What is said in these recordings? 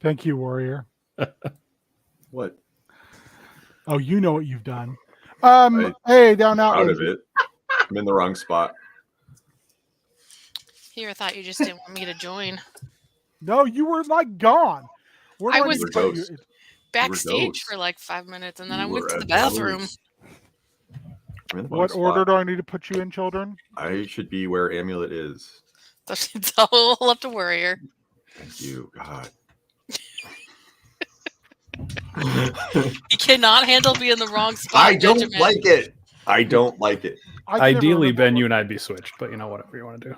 Thank you, Warrior. What? Oh, you know what you've done. Hey, down out. Out of it. I'm in the wrong spot. Here, I thought you just didn't want me to join. No, you were like gone. I was ghost. backstage for like 5 minutes, and then I went to the bathroom. What order do I need to put you in, children? I should be where Amulet is. It's all up to Warrior. Thank you, God. He cannot handle being in the wrong spot. I don't like it. I don't like it. Ideally, Ben, you and I'd be switched, but you know, whatever you want to do.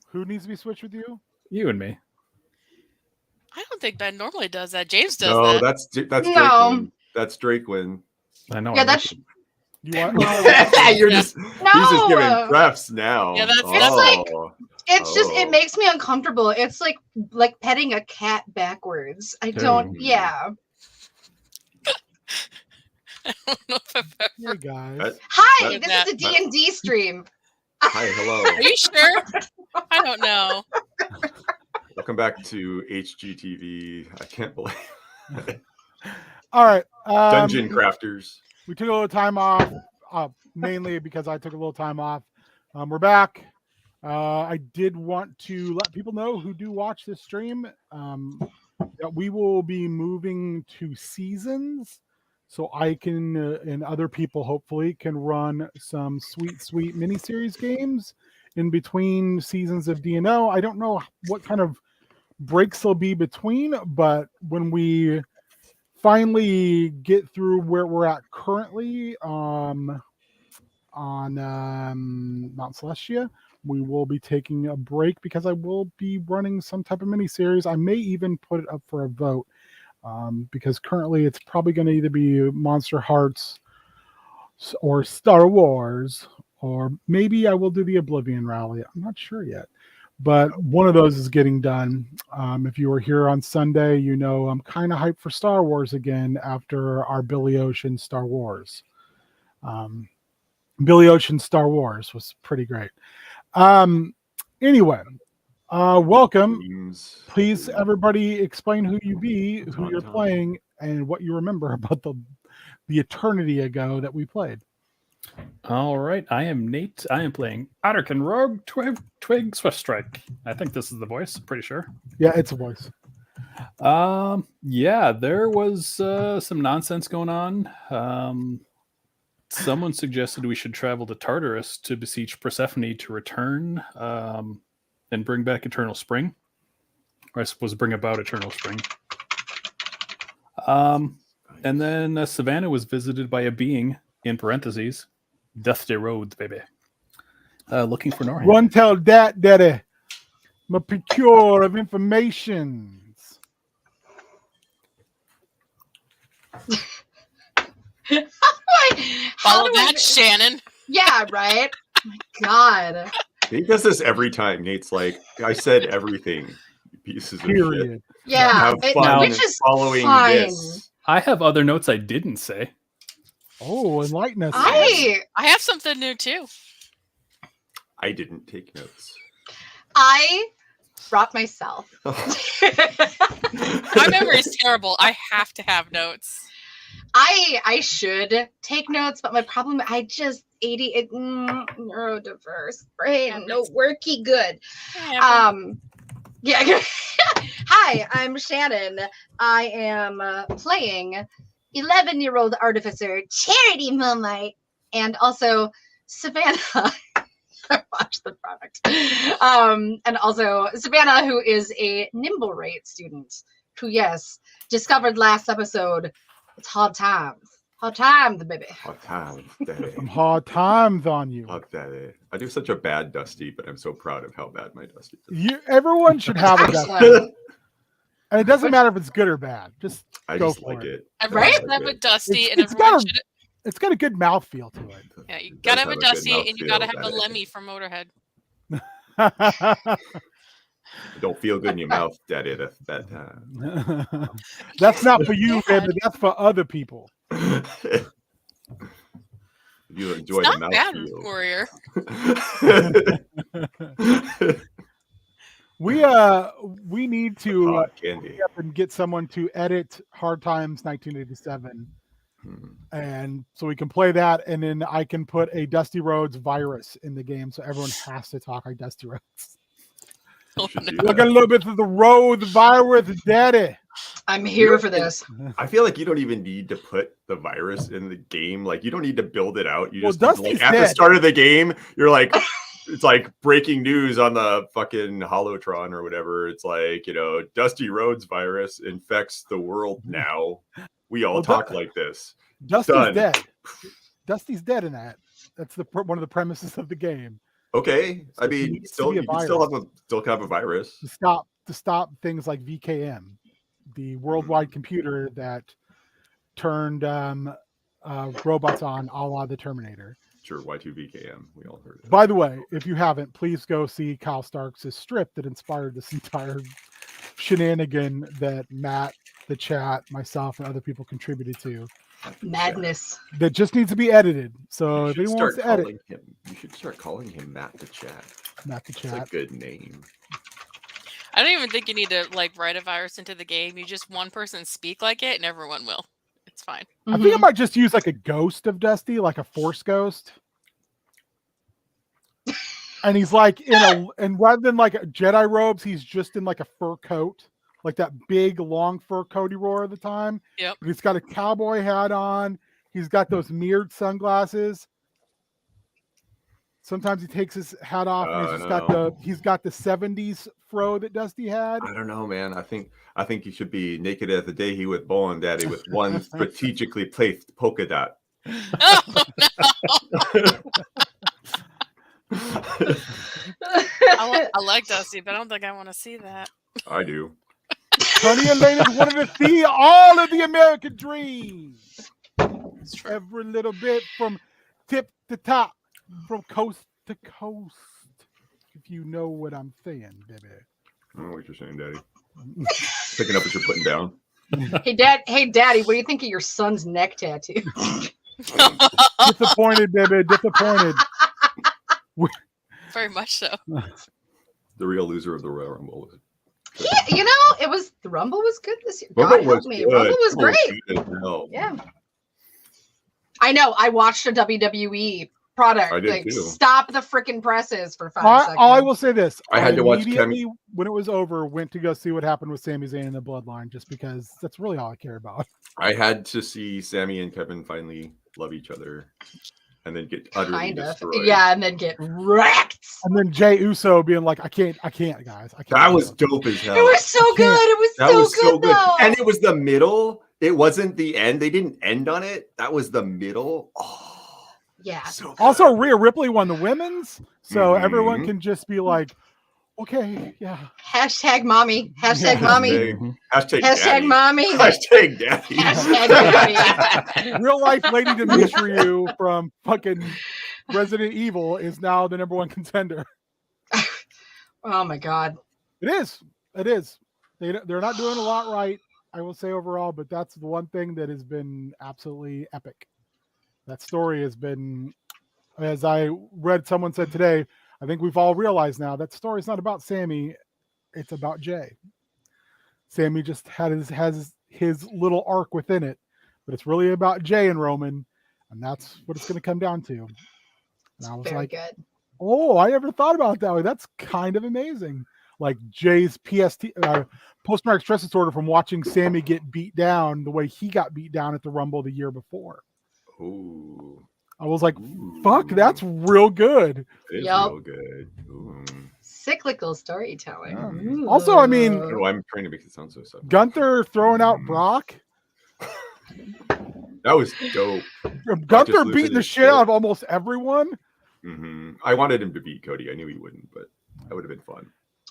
Who needs to be switched with you? You and me. I don't think Ben normally does that. James does that. That's Drakeland. That's Drakeland. I know. Yeah, that's. You're just. No. He's just giving preps now. Yeah, that's like. It's just, it makes me uncomfortable. It's like petting a cat backwards. I don't, yeah. I don't know if I've ever... Hey, guys. Hi, this is a D&D stream. Hi, hello. Are you sure? I don't know. Welcome back to HGTV. I can't believe it. All right. Dungeon Crafters. We took a little time off, mainly because I took a little time off. We're back. I did want to let people know who do watch this stream that we will be moving to seasons, so I can and other people hopefully can run some sweet miniseries games in between seasons of DNO. I don't know what kind of breaks there'll be between, but when we finally get through where we're at currently on Mount Celestia, we will be taking a break because I will be running some type of mini series. I may even put it up for a vote because currently it's probably going to either be Monster Hearts or Star Wars, or maybe I will do the Oblivion Rally. I'm not sure yet, but one of those is getting done. If you were here on Sunday, you know I'm kind of hyped for Star Wars again after our Billy Ocean Star Wars. Billy Ocean Star Wars was pretty great. Anyway, welcome. Please, everybody, explain who you be, who you're playing, and what you remember about the eternity ago that we played. All right, I am Nate. I am playing Otterkin Rogue Twig Swift Strike. I think this is the voice. Pretty sure. Yeah, it's a voice. Yeah, there was some nonsense going on. Someone suggested we should travel to Tartarus to beseech Persephone to return and bring back Eternal Spring. Or I suppose bring about Eternal Spring. And then Savannah was visited by a being, in parentheses, Death de Rhodes, baby. Looking for Norhan. Run tell that, daddy. My procure of information. Follow that, Shannon. Yeah, right? Oh my God. He does this every time. Nate's like, I said everything. Pieces of shit. Yeah, have fun which is following fine. this. I have other notes I didn't say. Oh, enlighten us. I have something new too. I didn't take notes. I brought myself. My memory is terrible. I have to have notes. I should take notes, but my problem, I just neurodiverse brain, no worky good. Yeah. Hi, I'm Shannon. I am playing 11-year-old artificer Charity Moonlight, and also Savannah. I watched the product. And also Savannah, who is a Nimble Rate student, who, yes, discovered last episode. It's hard times. Hard times, baby. Hard times, daddy. Some hard times on you. Hard daddy. I do such a bad Dusty, but I'm so proud of how bad my Dusty is. Everyone should have a Dusty. Excellent. And it doesn't matter if it's good or bad. I go just for like it. Everyone Right? should have a Dusty, It's- and it's everyone got a- should. It's got a good mouthfeel to it. Yeah, you It gotta does have a have a good Dusty, and you gotta mouthfeel, have a that is. Lemmy from Motorhead. It don't feel good in your mouth, daddy. That's that time. That's not for you, baby. That's for other people. You enjoy It's the not bad, mouth Warrior. We need to candy. up and get someone to edit Hard Times 1987, Hmm. and so we can play that, and then I can put a Dusty Rhodes virus in the game, so everyone has to talk like Dusty Rhodes. Oh, Should no. do Look that. a little bit of the Rhodes virus, daddy. I'm here for this. I feel like you don't even need to put the virus in the game. Like you don't need to build it out. You Well, just Dusty's like, at the dead. start of the game, you're like, it's like breaking news on the fucking Holotron or whatever. It's like, Dusty Rhodes virus infects the world now. We all Well, talk like this. Dusty's Done. dead. Dusty's dead in that. That's one of the premises of the game. Okay, So I it mean, needs to still be a you can still have a virus. To stop things like VKM, the worldwide computer that turned robots on, a la the Terminator. Sure, Y2VKM. We all heard it. By the way, if you haven't, please go see Kyle Starks' strip that inspired this entire shenanigan that Matt, the chat, myself, and other people contributed to. Madness. That just needs to be edited. So You if should anyone wants start to edit, calling him. You should start calling him Matt the Chat. Matt the It's a chat. good name. I don't even think you need to write a virus into the game. You just one person speak like it, and everyone will. It's fine. I think I might just use like a ghost of Dusty, like a Force ghost. And he's like and rather than like Jedi robes, he's just in like a fur coat, like that big long fur coat he wore at the time. Yep. But he's got a cowboy hat on. He's got those mirrored sunglasses. Sometimes he takes his hat off and he's got the 70s fro that Dusty had. I don't know, man. I think he should be naked as the day he was born, Daddy, with one strategically placed polka dot. Oh, I like Dusty, but I don't think I want to see that. I do. Sonny and Ladies wanted to see all of the American dreams. It's true. Every little bit from tip to top, from coast to coast. If you know what I'm saying, baby. I don't know what you're saying, Daddy. Picking up what you're putting down. Hey, Daddy, what do you think of your son's neck tattoo? Disappointed, baby. Disappointed. Very much so. The real loser of the Royal Rumble. Yeah, the Rumble was good this year. Rumble God help was me. good. Rumble was Rumble great. good as hell. Yeah. I know. I watched a WWE product. I did like, too. stop the freaking presses for 5 seconds. I will say this. I had to watch immediately, when it was over, went to go see what happened with Sami Zayn and the Bloodline, just because that's really all I care about. I had to see Sammy and Kevin finally love each other and then get utterly Kind of. destroyed. Yeah, and then get wrecked. And then Jey Uso being like, I can't, guys. I can't. That was dope as hell. It was so good. It was That was so good. though. And it was the middle. It wasn't the end. They didn't end on it. That was the middle. Oh, Yeah. so good. Also, Rhea Ripley won the women's, so everyone Mhm. can just be like, okay, yeah. Hashtag mommy. Hashtag Yeah. mommy. Hashtag Hashtag daddy. mommy. Hashtag daddy. Hashtag daddy. Real life Lady Demetriou from fucking Resident Evil is now the #1 contender. Oh my God. It is. It is. They're not doing a lot right, I will say overall, but that's the one thing that has been absolutely epic. That story has been, as I read someone said today, I think we've all realized now that story is not about Sammy it's about Jay. Sammy just has his little arc within it, but it's really about Jay and Roman, and that's what it's going to come down to. And I was Very like, good. oh, I never thought about it that way. That's kind of amazing. Like Jay's post-traumatic stress disorder from watching Sammy get beat down the way he got beat down at the Rumble the year before. Ooh. I was like, fuck, that's real good. It is Yup. real good. Ooh. Cyclical storytelling. Yeah. Ooh. Also, I mean, Oh, I'm trying to make it sound so simple. Gunther throwing out Brock. That was dope. Gunther losing beating the his shit shit. out of almost everyone. I wanted him to beat Cody. I knew he wouldn't, but that would have been fun.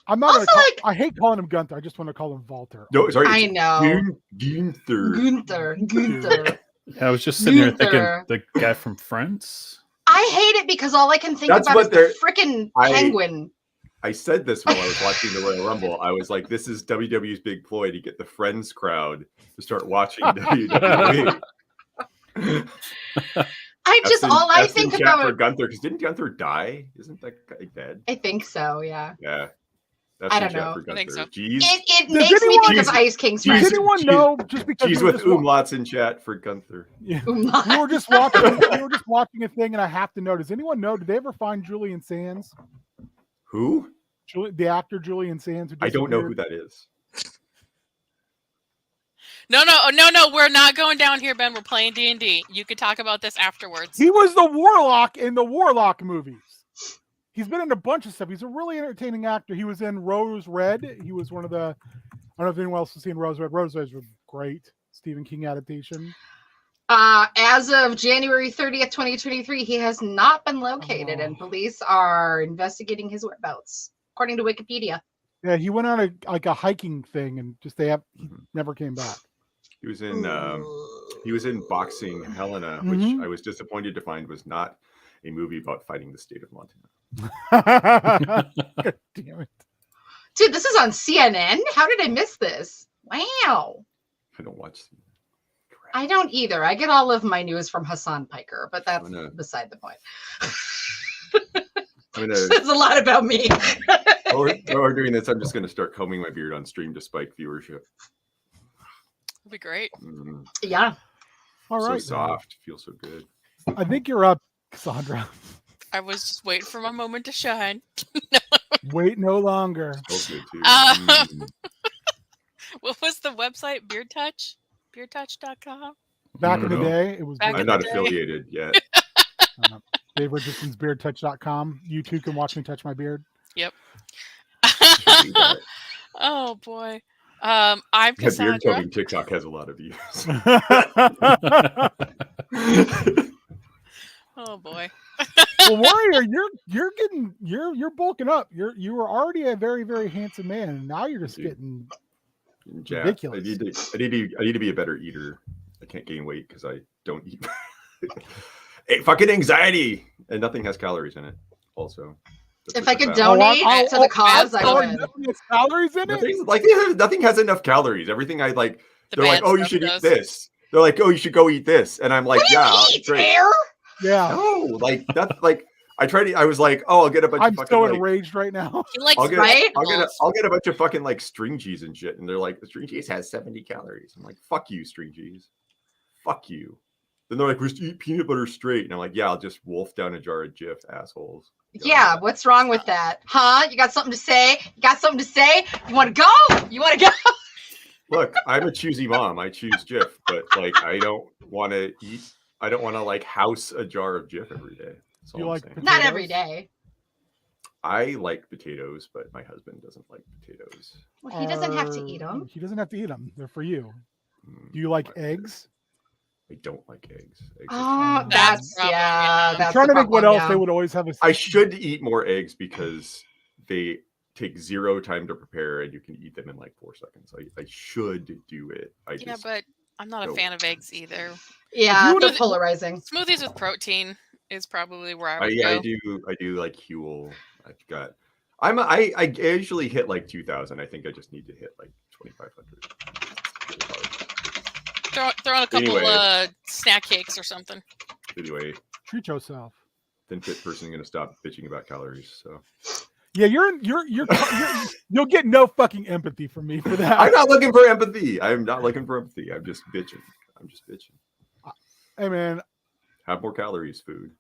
I'm not Also, gonna like- I hate calling him Gunther. I just want to call him Walter. No, sorry. I it's know. Gunther. Gunther. I was just sitting there Gunther. thinking the guy from Friends. I hate it because all I can think That's about what is the freaking penguin. I said this while I was watching the Royal Rumble. I was like, this is WWE's big ploy to get the Friends crowd to start watching WWE. I think for about. Gunther, because didn't Gunther die? Isn't that guy dead? I think so. Yeah. Yeah. I don't in chat know. for I think Gunther. so. Jeez. It Does makes me think anyone- of Ice King's Jeez. Does friend. anyone know just because She's we were with just wa- umlauts in chat for Gunther. Yeah. Umlaut. we were just watching a thing, and I have to know. Does anyone know? Did they ever find Julian Sands? Who? The actor Julian Sands. Who I don't know who disappeared? that is. No. We're not going down here, Ben. We're playing D&D. You could talk about this afterwards. He was the Warlock in the Warlock movies. He's been in a bunch of stuff. He's a really entertaining actor. He was in Rose Red. He was one of the. I don't know if anyone else has seen Rose Red. Rose Red was great. Stephen King adaptation. As of January 30th, 2023, he has not been located, and police are investigating his whereabouts, according to Wikipedia. Yeah, he went on a hiking thing, and he never came back. He was in Boxing Helena, which Mhm. I was disappointed to find was not a movie about fighting the state of Montana. God damn it. Dude, this is on CNN. How did I miss this? Wow. I don't watch. Crap. I don't either. I get all of my news from Hassan Piker, but that's beside the point. I'm gonna. Says a lot about me. while we're doing this, I'm just gonna start combing my beard on stream to spike viewership. That'd be great. Yeah. All right. So soft, feels so good. I think you're up, Cassandra. I was just waiting for my moment to shine. Wait no longer. Feels good too. What was the website? Beard Touch? BeardTouch.com? Back in the No. day, it was Back great. in I'm not the day. affiliated yet. Dave Richardson's beardtouch.com. You too can watch me touch my beard. Yep. Do that. Oh boy. I'm My beard Cassandra. combing TikTok has a lot of views. Oh boy. Well, Warrior, you're bulking up. You were already a very, very handsome man, and now you're just Dude. getting Yeah, ridiculous. I need to be a better eater. I can't gain weight because I don't eat. Hey, fucking anxiety, and nothing has calories in it. Also, that's If what I could found. donate to the cause, I would. Nothing has calories in it. Nothing has enough calories. Everything I like. The They're like, bad oh, you stuff should eat does. this. They're like, oh, you should go eat this, and I'm like, What do yeah, you eat, great. Bear? Yeah, No, like that's like I tried to. I was like, oh, I'll get a bunch I'm of fucking so like, enraged right now. He likes I'll get, Right? I'll get a bunch of fucking like string cheese and shit, and they're like, the string cheese has 70 calories. I'm like, fuck you, string cheese, fuck you. Then they're like, we just eat peanut butter straight, and I'm like, yeah, I'll just wolf down a jar of Jif, assholes. Yeah, what's wrong with that? Huh? You got something to say? You got something to say? You want to go? You want to go? Look, I'm a choosy mom. I choose Jif, but like, I don't want to eat. I don't want to like house a jar of Jif every day. That's all You I'm like saying. potatoes? Not every day. I like potatoes, but my husband doesn't like potatoes. Well, he doesn't have to eat them. He doesn't have to eat them. They're for you. Mm, Do you like my- eggs? I don't like eggs. Eggs are Oh, fine. that's problem, yeah. yeah. That's I'm trying the to think what problem, else yeah. they would always have. I should eat more eggs because they take 0 time to prepare and you can eat them in like 4 seconds. I should do it. Yeah, but I'm not a don't. fan of eggs either. Yeah, you they're would've- polarizing. Smoothies with protein is probably where I would I go. do like Huel. I usually hit like 2,000. I think I just need to hit like 2,500. Throw in a couple Anyway. snack cakes or something. Anyway, Treat yourself. then fit person gonna stop bitching about calories. So Yeah, you'll get no fucking empathy from me for that. I'm not looking for empathy. I'm not looking for empathy. I'm just bitching. Hey man, Have more calories, food.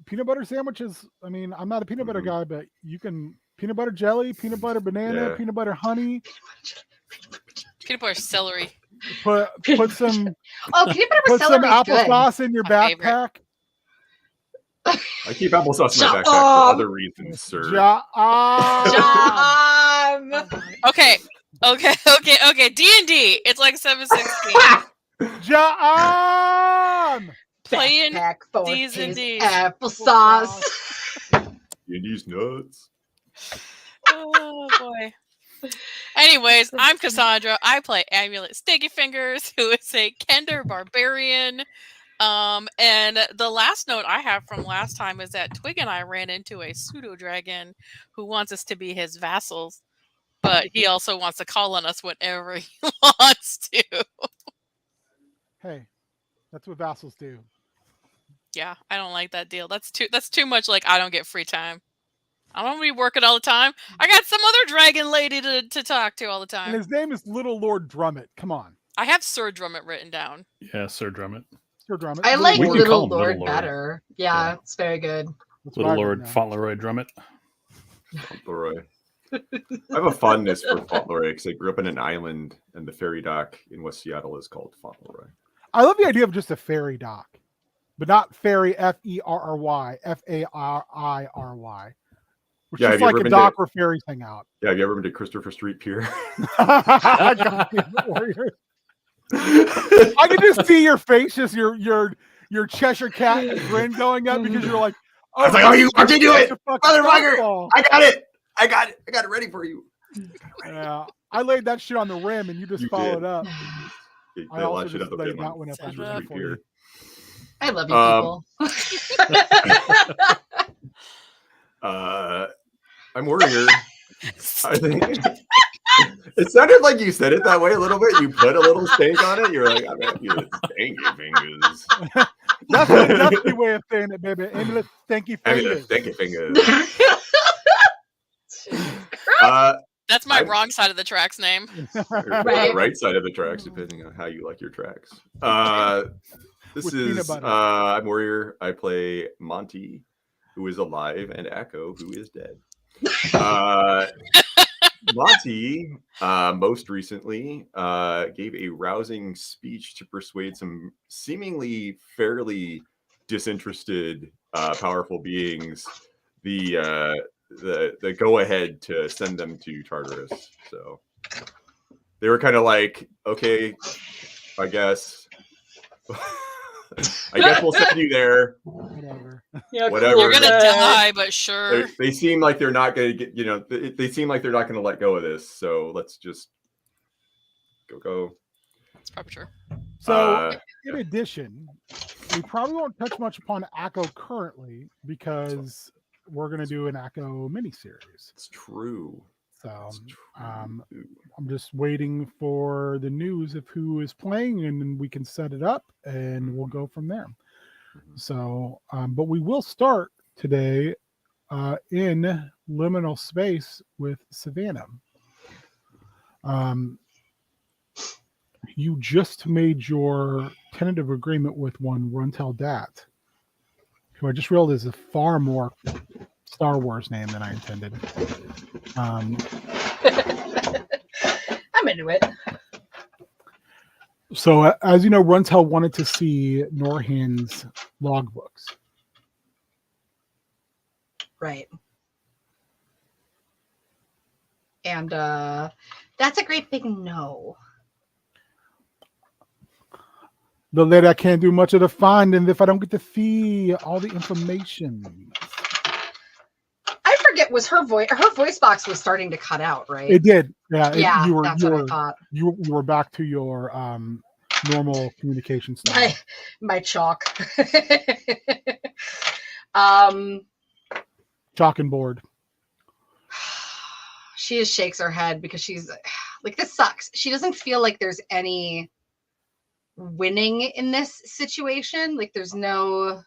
peanut butter sandwiches. I mean, I'm not a peanut butter Mhm. guy, but you can peanut butter jelly, peanut butter banana, Yeah. peanut butter honey. Peanut butter celery. Put some Oh, peanut butter put with some celery is good. applesauce in your My favorite. backpack. I keep applesauce in my backpack for Jam. other reasons, sir. Jam. Okay. D&D. It's like 716. Jam. Playing Backpack for D's and his D's. applesauce. D&D's nuts. Oh boy. Anyways, I'm Cassandra. I play Amulet Sticky Fingers, who is a Kender barbarian. And the last note I have from last time is that Twig and I ran into a pseudo dragon who wants us to be his vassals, but he also wants to call on us whenever he wants to. Hey, that's what vassals do. Yeah, I don't like that deal. That's too much like I don't get free time. I don't want to be working all the time. I got some other dragon lady to talk to all the And time. his name is Little Lord Drummett. Come on, I have Sir Drummett written down. Yeah, Sir Drummett. Sir Drummett. I Little like We can Lord. call Little him Little Lord Lord. better. Yeah, Yeah. it's very good. That's Little what I Lord wrote down. Fauntleroy Drummett. Fauntleroy. I have a fondness for Fauntleroy because I grew up in an island, and the ferry dock in West Seattle is called Fauntleroy. I love the idea of just a ferry dock, but not ferry Ferry, Fariry, which Yeah, is have you like ever a been dock to- where ferries hang out. Yeah, have you ever been to Christopher Street Pier? God damn it, Warrior. I can just see your face, just your Cheshire cat grin going up because you're like, I was like, "Oh, you fucking do it, it's a fucking motherfucker! softball." I got it ready for you." Yeah, I laid that shit on the rim and you just You followed did. up. You I did a lot also of shit just up the laid pin that on one up on Christopher the Street for you. I love you people. I'm Warrior. I think it sounded like you said it that way a little bit. You put a little stank on it. You're like, I'm Amulet Stanky Fingers. That's the dusty way of saying it, baby. Amulet Stanky Amulet Fingers. Stanky Fingers. That's my I'm- wrong side of the tracks name. Right. Right side of the tracks, depending on how you like your tracks. This With peanut is butter. I'm Warrior. I play Monty, who is alive, and Echo, who is dead. Monty, most recently, gave a rousing speech to persuade some seemingly fairly disinterested, powerful beings the go ahead to send them to Tartarus. So they were kind of like, okay, I guess. I guess we'll send you there. Whatever. Yeah, Whatever. You're gonna Cool. die, but sure. They seem like they're not going to get, they seem like they're not going to let go of this. So let's just go. That's probably true. So, in addition, we probably won't touch much upon Echo currently because we're going to do an Echo miniseries. It's true. So, It's true. I'm just waiting for the news of who is playing, and then we can set it up, and we'll go from there. So, but we will start today in liminal space with Savannah. You just made your tentative agreement with one Runtel Dat, who I just realized is a far more Star Wars name than I intended. I'm into it. So, as you know, Runtel wanted to see Norhan's logbooks. Right. And that's a great big no. The lady I can't do much of the finding if I don't get to see all the information. I forget, was her voice box was starting to cut out, right? It did. Yeah. Yeah, You were that's what I thought. you were back to your normal communication style. My chalk. Chalk and board. She just shakes her head because she's like, this sucks. She doesn't feel like there's any winning in this situation. Like there's no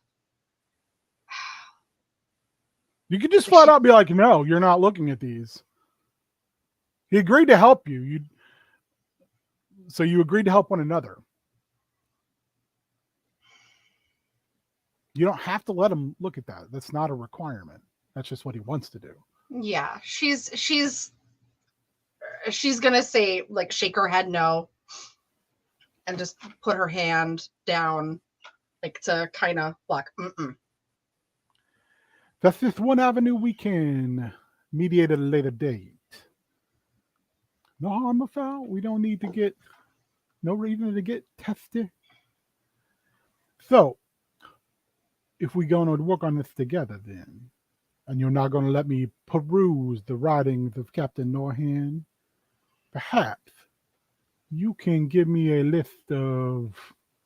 You could just flat out be like, no, you're not looking at these. He agreed to help you. So you agreed to help one another. You don't have to let him look at that. That's not a requirement. That's just what he wants to do. Yeah, she's gonna say, like, shake her head no, and just put her hand down, like, to kind of block. That's just one avenue we can mediate at a later date. No harm, no foul. We don't need to get, no reason to get tested. So, if we're going to work on this together then, and you're not going to let me peruse the writings of Captain Norhan, perhaps you can give me a list of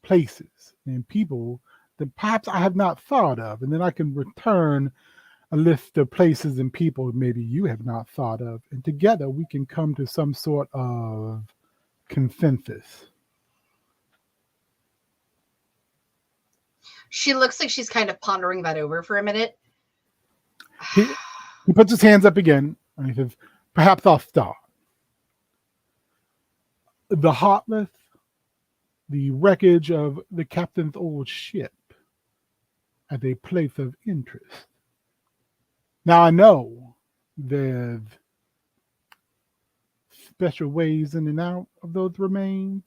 places and people that perhaps I have not thought of, and then I can return a list of places and people maybe you have not thought of, and together we can come to some sort of consensus. She looks like she's kind of pondering that over for a minute. He puts his hands up again and he says, perhaps I'll start. The Heartless, the wreckage of the captain's old ship as a place of interest. Now I know there's special ways in and out of those remains.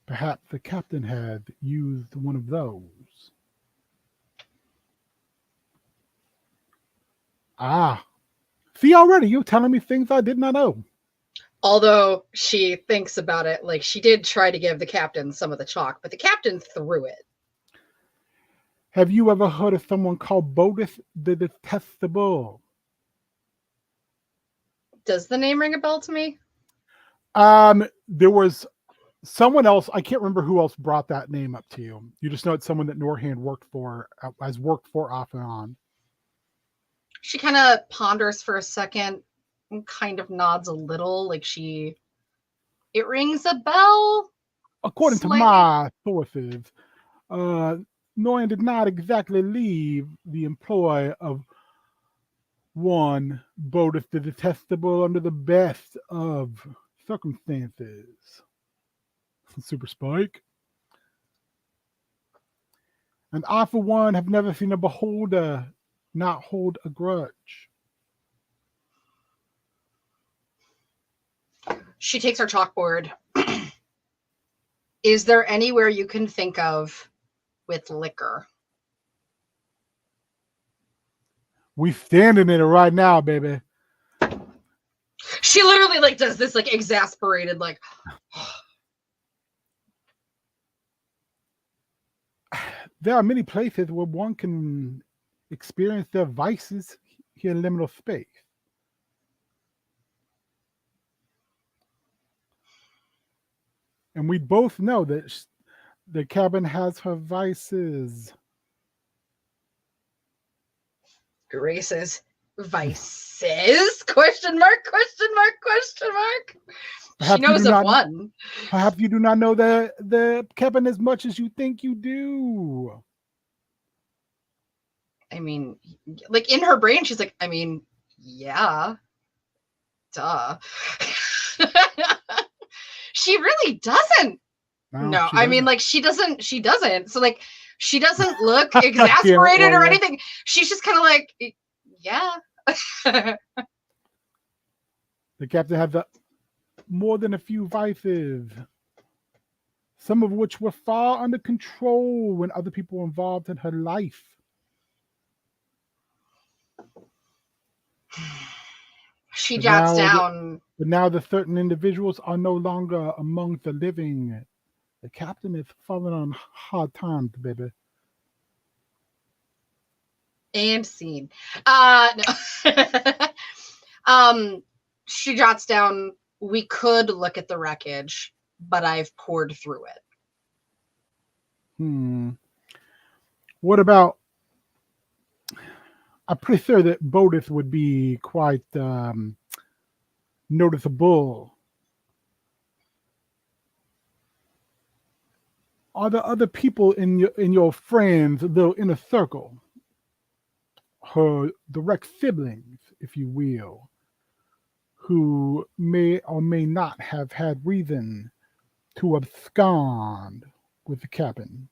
Perhaps the captain had used one of those. Ah, see already, you're telling me things I did not know. Although she thinks about it, like, she did try to give the captain some of the chalk, but the captain threw it. Have you ever heard of someone called Bodis the Detestable? Does the name ring a bell to me? There was someone else, I can't remember who else brought that name up to you. You just know it's someone that Norhan has worked for off and on. She kind of ponders for a second and kind of nods a little, like it rings a bell. According Slightly. to my sources, Norhan did not exactly leave the employ of one Bodis the Detestable under the best of circumstances. Super Spike. And I, for one, have never seen a beholder not hold a grudge. She takes her chalkboard. Is there anywhere you can think of with liquor? We standing in it right now, baby. She literally, like, does this, like, exasperated, like... There are many places where one can experience their vices here in liminal space. And we both know that the cabin has her vices. Grace's vices? Question mark, question mark, question mark. Perhaps she knows of one. Perhaps you do not know the cabin as much as you think you do. I mean, like, in her brain, she's like, I mean, yeah. Duh. She really doesn't. No, I mean, like, she doesn't. So, like, she doesn't look exasperated or anything. She's just kind of like, yeah. The captain has more than a few vices, some of which were far under control when other people were involved in her life. She jots down. But now the certain individuals are no longer among the living. The captain is falling on hard times, baby. And scene. No. She jots down, we could look at the wreckage, but I've poured through it. What about, I'm pretty sure that Bodis would be quite noticeable. Are there other people in your friends, though, in a circle her direct siblings, if you will, who may or may not have had reason to abscond with the cabin.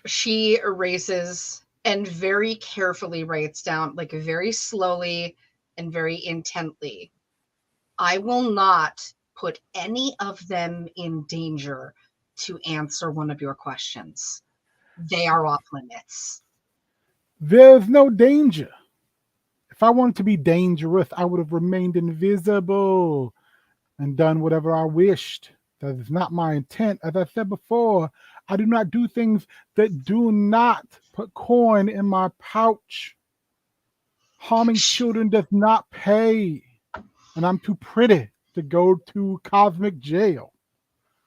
She erases and very carefully writes down, like very slowly and very intently, I will not put any of them in danger to answer one of your questions. They are off limits. There's no danger. If I wanted to be dangerous, I would have remained invisible and done whatever I wished. That is not my intent. As I said before, I do not do things that do not put coin in my pouch. Harming children does not pay. And I'm too pretty to go to cosmic jail.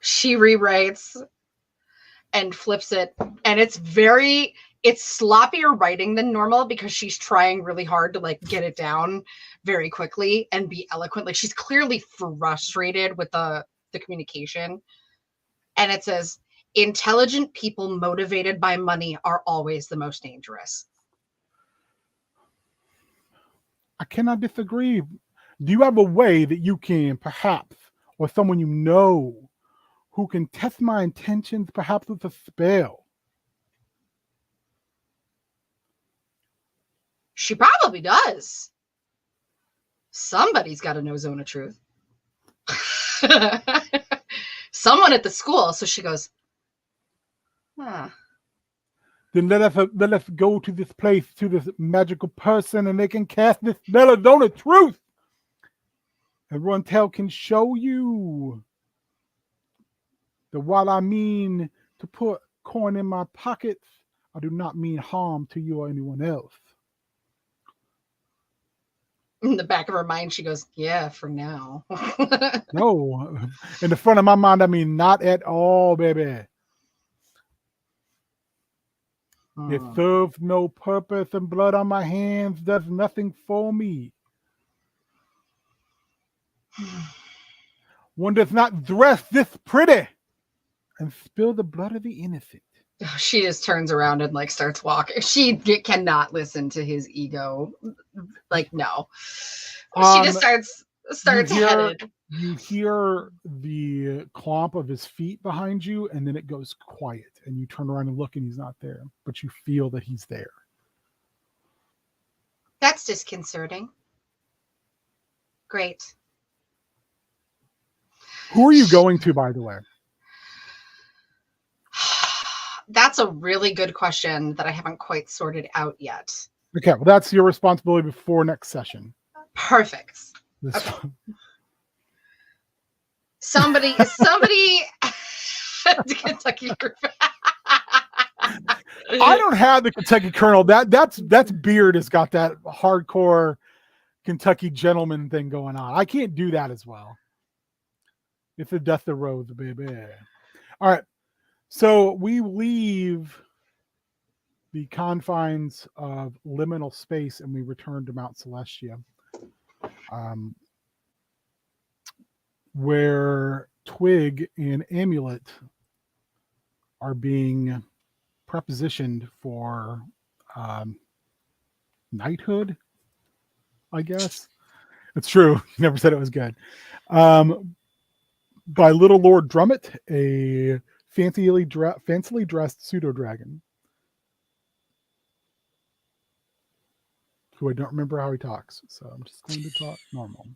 She rewrites and flips it, and it's sloppier writing than normal because she's trying really hard to like get it down very quickly and be eloquent. Like she's clearly frustrated with the communication. And it says, intelligent people motivated by money are always the most dangerous. I cannot disagree. Do you have a way that you can perhaps, or someone you know, who can test my intentions perhaps with a spell? She probably does. Somebody's got to know Zone of Truth. Someone at the school. So she goes, Then let us go to this place, to this magical person, and they can cast this spell of Zone of Truth. And Runtel can show you that while I mean to put coin in my pockets, I do not mean harm to you or anyone else. in the back of her mind, she goes, yeah, for now. No, in the front of my mind, I mean not at all, baby. It serves no purpose, and blood on my hands does nothing for me. One does not dress this pretty and spill the blood of the innocent. She just turns around and like starts walking. She cannot listen to his ego. Like, no. She just starts headed. You hear the clomp of his feet behind you, and then it goes quiet, and you turn around and look, and he's not there, but you feel that he's there. That's disconcerting. Great. Who are you going to, by the way? That's a really good question that I haven't quite sorted out yet. Okay, well, that's your responsibility before next session. Perfect. Okay. Somebody Kentucky. I don't have the Kentucky Colonel. That's Beard has got that hardcore Kentucky gentleman thing going on. I can't do that as well. It's a death of Rose, baby. All right. So we leave the confines of liminal space and we return to Mount Celestia, where Twig and Amulet are being prepositioned for knighthood, I guess. It's true. You never said it was good. By Little Lord Drummett, a fancily dressed pseudo-dragon, who I don't remember how he talks, so I'm just going to talk normal.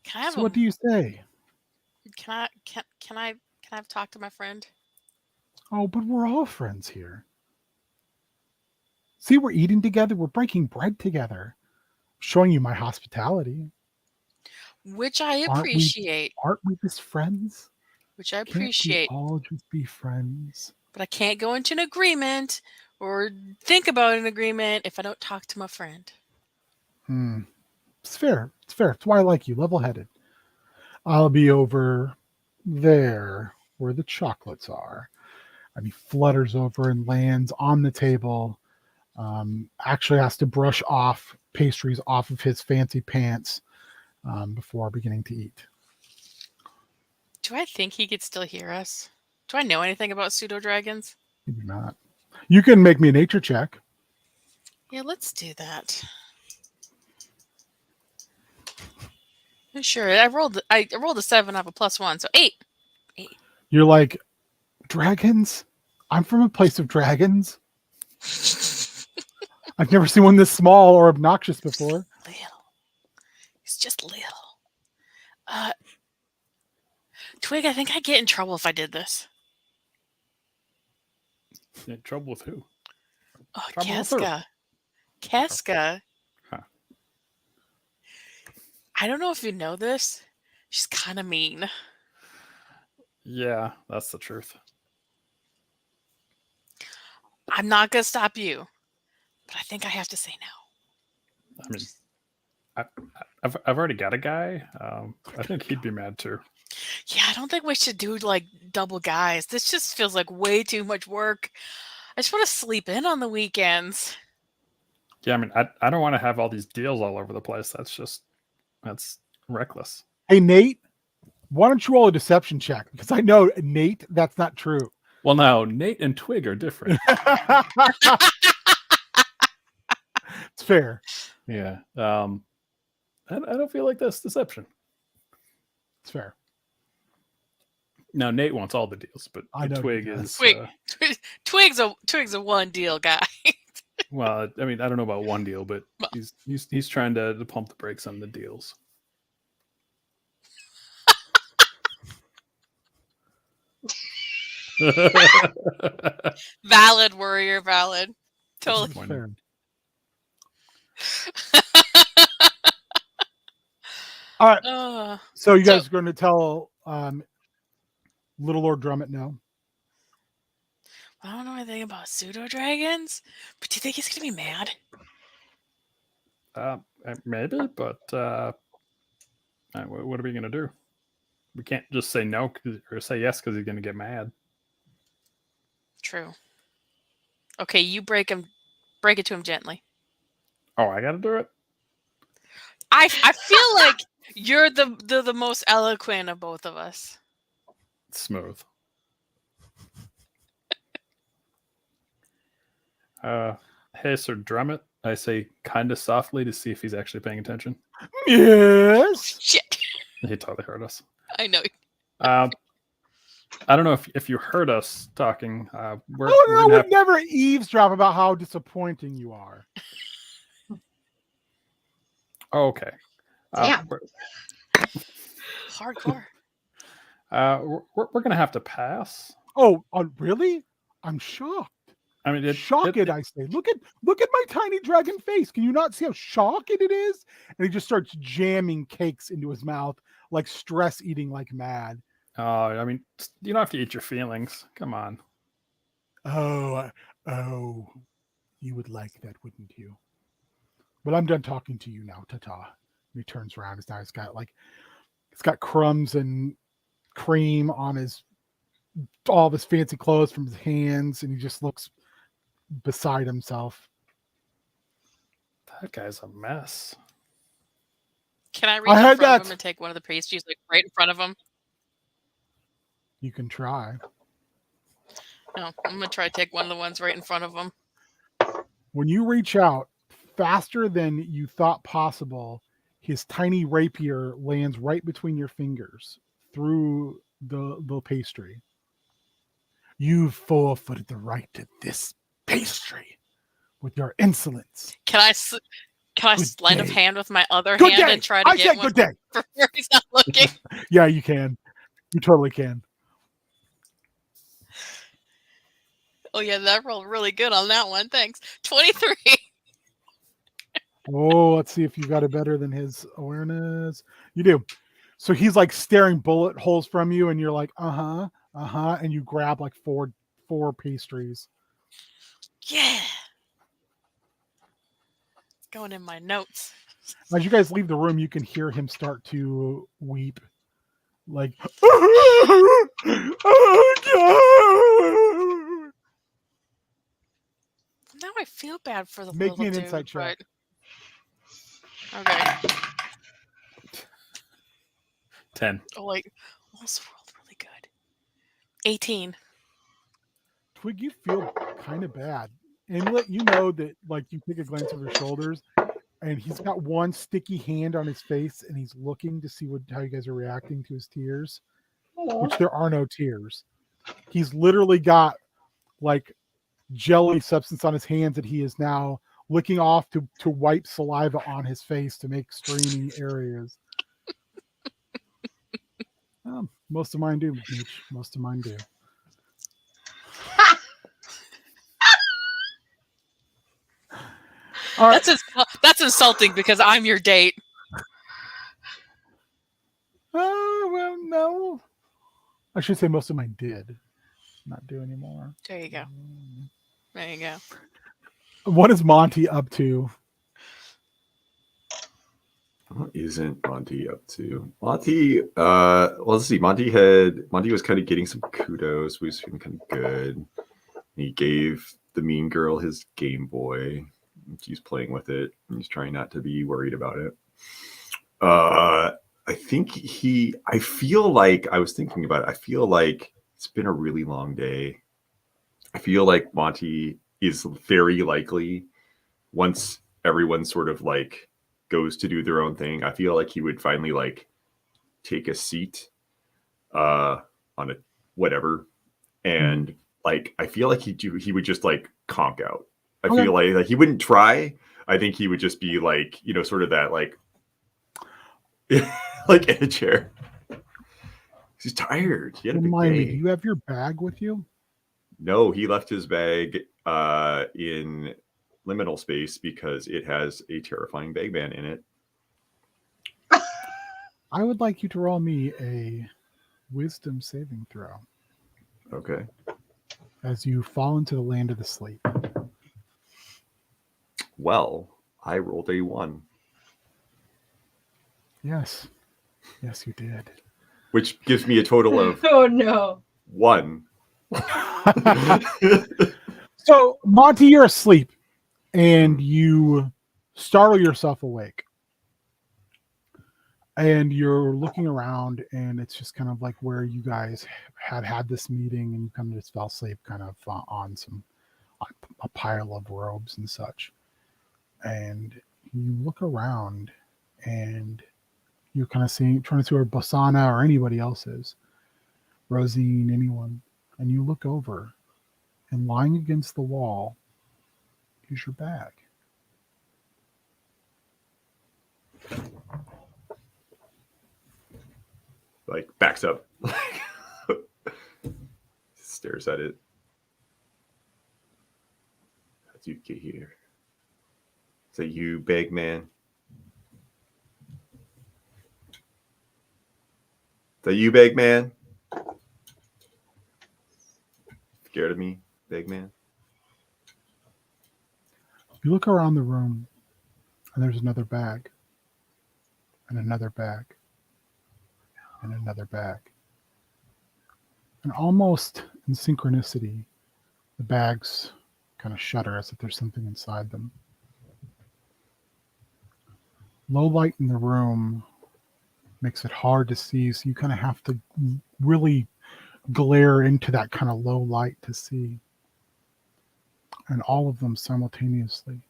So what do you say? Can I talk to my friend? Oh, but we're all friends here. See, we're eating together. We're breaking bread together. Showing you my hospitality. Which I appreciate. Aren't we just friends? Which I appreciate. Can't we all just be friends? But I can't go into an agreement or think about an agreement if I don't talk to my friend. It's fair. It's fair. It's why I like you. Level-headed. I'll be over there where the chocolates are. And he flutters over and lands on the table. Actually has to brush off pastries off of his fancy pants before beginning to eat. Do I think he could still hear us? Do I know anything about pseudo dragons? Maybe not. You can make me a nature check. Yeah, let's do that. Sure. I rolled a 7 off a +1, so 8. You're like, dragons? I'm from a place of dragons. I've never seen one this small or obnoxious before. Little. He's just little. Twig, I think I'd get in trouble if I did this. In trouble with who? Oh, Trouble with who? Casca. Huh. I don't know if you know this. She's kind of mean. Yeah, that's the truth. I'm not going to stop you, but I think I have to say no. I mean, I've already got a guy. I think he'd be mad too. Yeah, I don't think we should do like double guys. This just feels like way too much work. I just want to sleep in on the weekends. Yeah, I mean, I don't want to have all these deals all over the place. That's reckless. Hey, Nate, why don't you roll a deception check? Because I know, Nate, that's not true. Well, now Nate and Twig are different. It's fair. Yeah. I don't feel like that's deception. It's fair. Now Nate wants all the deals, but I know Twig he does. is Twig's a one deal guy. well. I mean, I don't know about one deal, but he's trying to pump the brakes on the deals. Valid, warrior, valid. Totally. It's fair. All right. So you guys are going to tell Little Lord Drummett no? I don't know anything about pseudo dragons, but do you think he's gonna be mad? Maybe, but what are we gonna do? We can't just say no or say yes because he's gonna get mad. True. Okay, you break it to him gently. Oh, I gotta do it. I feel like you're the most eloquent of both of us. Smooth. Hey, Sir Drummett, I say kind of softly to see if he's actually paying attention. Yes. Shit. He totally heard us. I know. I don't know if you heard us talking. I would never eavesdrop about how disappointing you are. Oh, okay. Damn. Hardcore. We're gonna have to pass. Oh, really? I'm shocked. I mean, Shocked, I say. Look at my tiny dragon face. Can you not see how shocked it is? And he just starts jamming cakes into his mouth, like stress eating like mad. I mean, you don't have to eat your feelings. Come on. Oh, you would like that, wouldn't you? But I'm done talking to you now. Ta-ta. He turns around. His now it's got crumbs and cream on all of his fancy clothes from his hands, and he just looks beside himself. That guy's a mess. Can I reach in front of him and take one of the pastries like right in front of him? You can try. No, I'm gonna try to take one of the ones right in front of him. When you reach out faster than you thought possible, his tiny rapier lands right between your fingers through the pastry. You've forfeited the right to this pastry with your insolence. Can I sleight of hand with my other Good hand day. and try to get one good day. for where he's not looking? Yeah, you can. You totally can. Oh yeah, that rolled really good on that one. Thanks. 23. Oh, let's see if you got it better than his awareness. You do. So he's like staring bullet holes from you, and you're like, and you grab like four pastries. Yeah. It's going in my notes. As you guys leave the room, you can hear him start to weep. Like, oh God. Now I feel bad for the Make little me an dude, insight check. but- Okay. 10. Oh, like, almost rolled really 18. Twig, you feel kind of bad. Amulet, you know that like you take a glance over your shoulders and he's got one sticky hand on his face and he's looking to see how you guys are reacting to his tears, which there are no tears. He's literally got like jelly substance on his hands that he is now licking off to wipe saliva on his face to make streaming areas. Most of mine do, Meech. Most of mine do. All right. That's insulting because I'm your date. Well, no. I should say most of mine did. Not do anymore. There you go. There you go. What is Monty up to? What isn't Monty up to? Monty, well, let's see. Monty was kind of getting some kudos. He was feeling kind of good. He gave the mean girl his Game Boy. She's playing with it. And he's trying not to be worried about it. I feel like I was thinking about it. I feel like it's been a really long day. I feel like Monty is very likely, once everyone sort of like goes to do their own thing, I feel like he would finally like take a seat on a whatever, and like I feel like he would just like conk out. I feel like he wouldn't try. I think he would just be like, you know, sort of that like like in a chair. He's tired. He had a big Remind me, day. do you have your bag with you? No, he left his bag in liminal space because it has a terrifying bagman in it. I would like you to roll me a wisdom saving throw Okay. as you fall into the land of the sleep. Well, I rolled a 1. Yes. Yes, you did. Which gives me a total of Oh no. 1. So, Monty, you're asleep and you startle yourself awake. And you're looking around and it's just kind of like where you guys had this meeting and you kind of just fell asleep kind of on a pile of robes and such. And you look around and you're kind of trying to see where Bosana or anybody else is. Rosine, anyone. And you look over and lying against the wall is your bag. Like backs up. Stares at it. How'd you get here? Is that you, big man? Is that you, big man? Scared of me, big man? You look around the room and there's another bag and another bag and another bag. And almost in synchronicity, the bags kind of shudder as if there's something inside them. Low light in the room makes it hard to see, so you kind of have to really glare into that kind of low light to see. And all of them simultaneously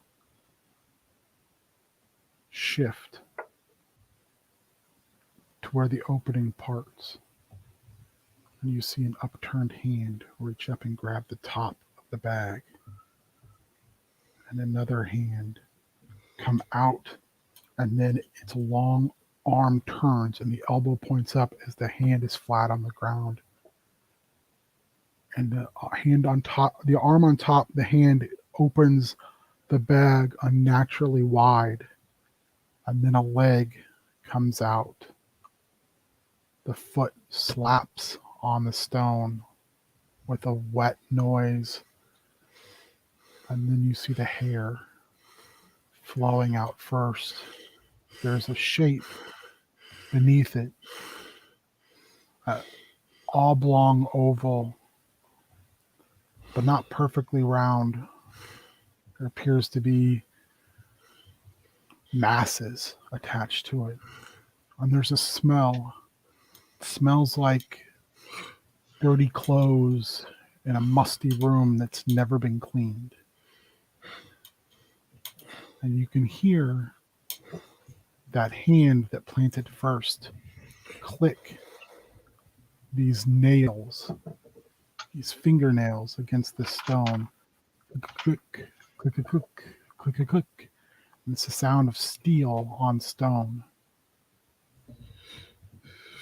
shift to where the opening parts. And you see an upturned hand reach up and grab the top of the bag. And another hand come out, and then its long arm turns and the elbow points up as the hand is flat on the ground. And the hand on top, the arm on top, the hand opens the bag unnaturally wide. And then a leg comes out. The foot slaps on the stone with a wet noise. And then you see the hair flowing out first. There's a shape beneath it, an oblong oval, but not perfectly round. There appears to be masses attached to it. And there's a smell. It smells like dirty clothes in a musty room that's never been cleaned. And you can hear that hand that planted first click these nails, these fingernails against the stone. Click, click, click, click, click, click, click. And it's the sound of steel on stone.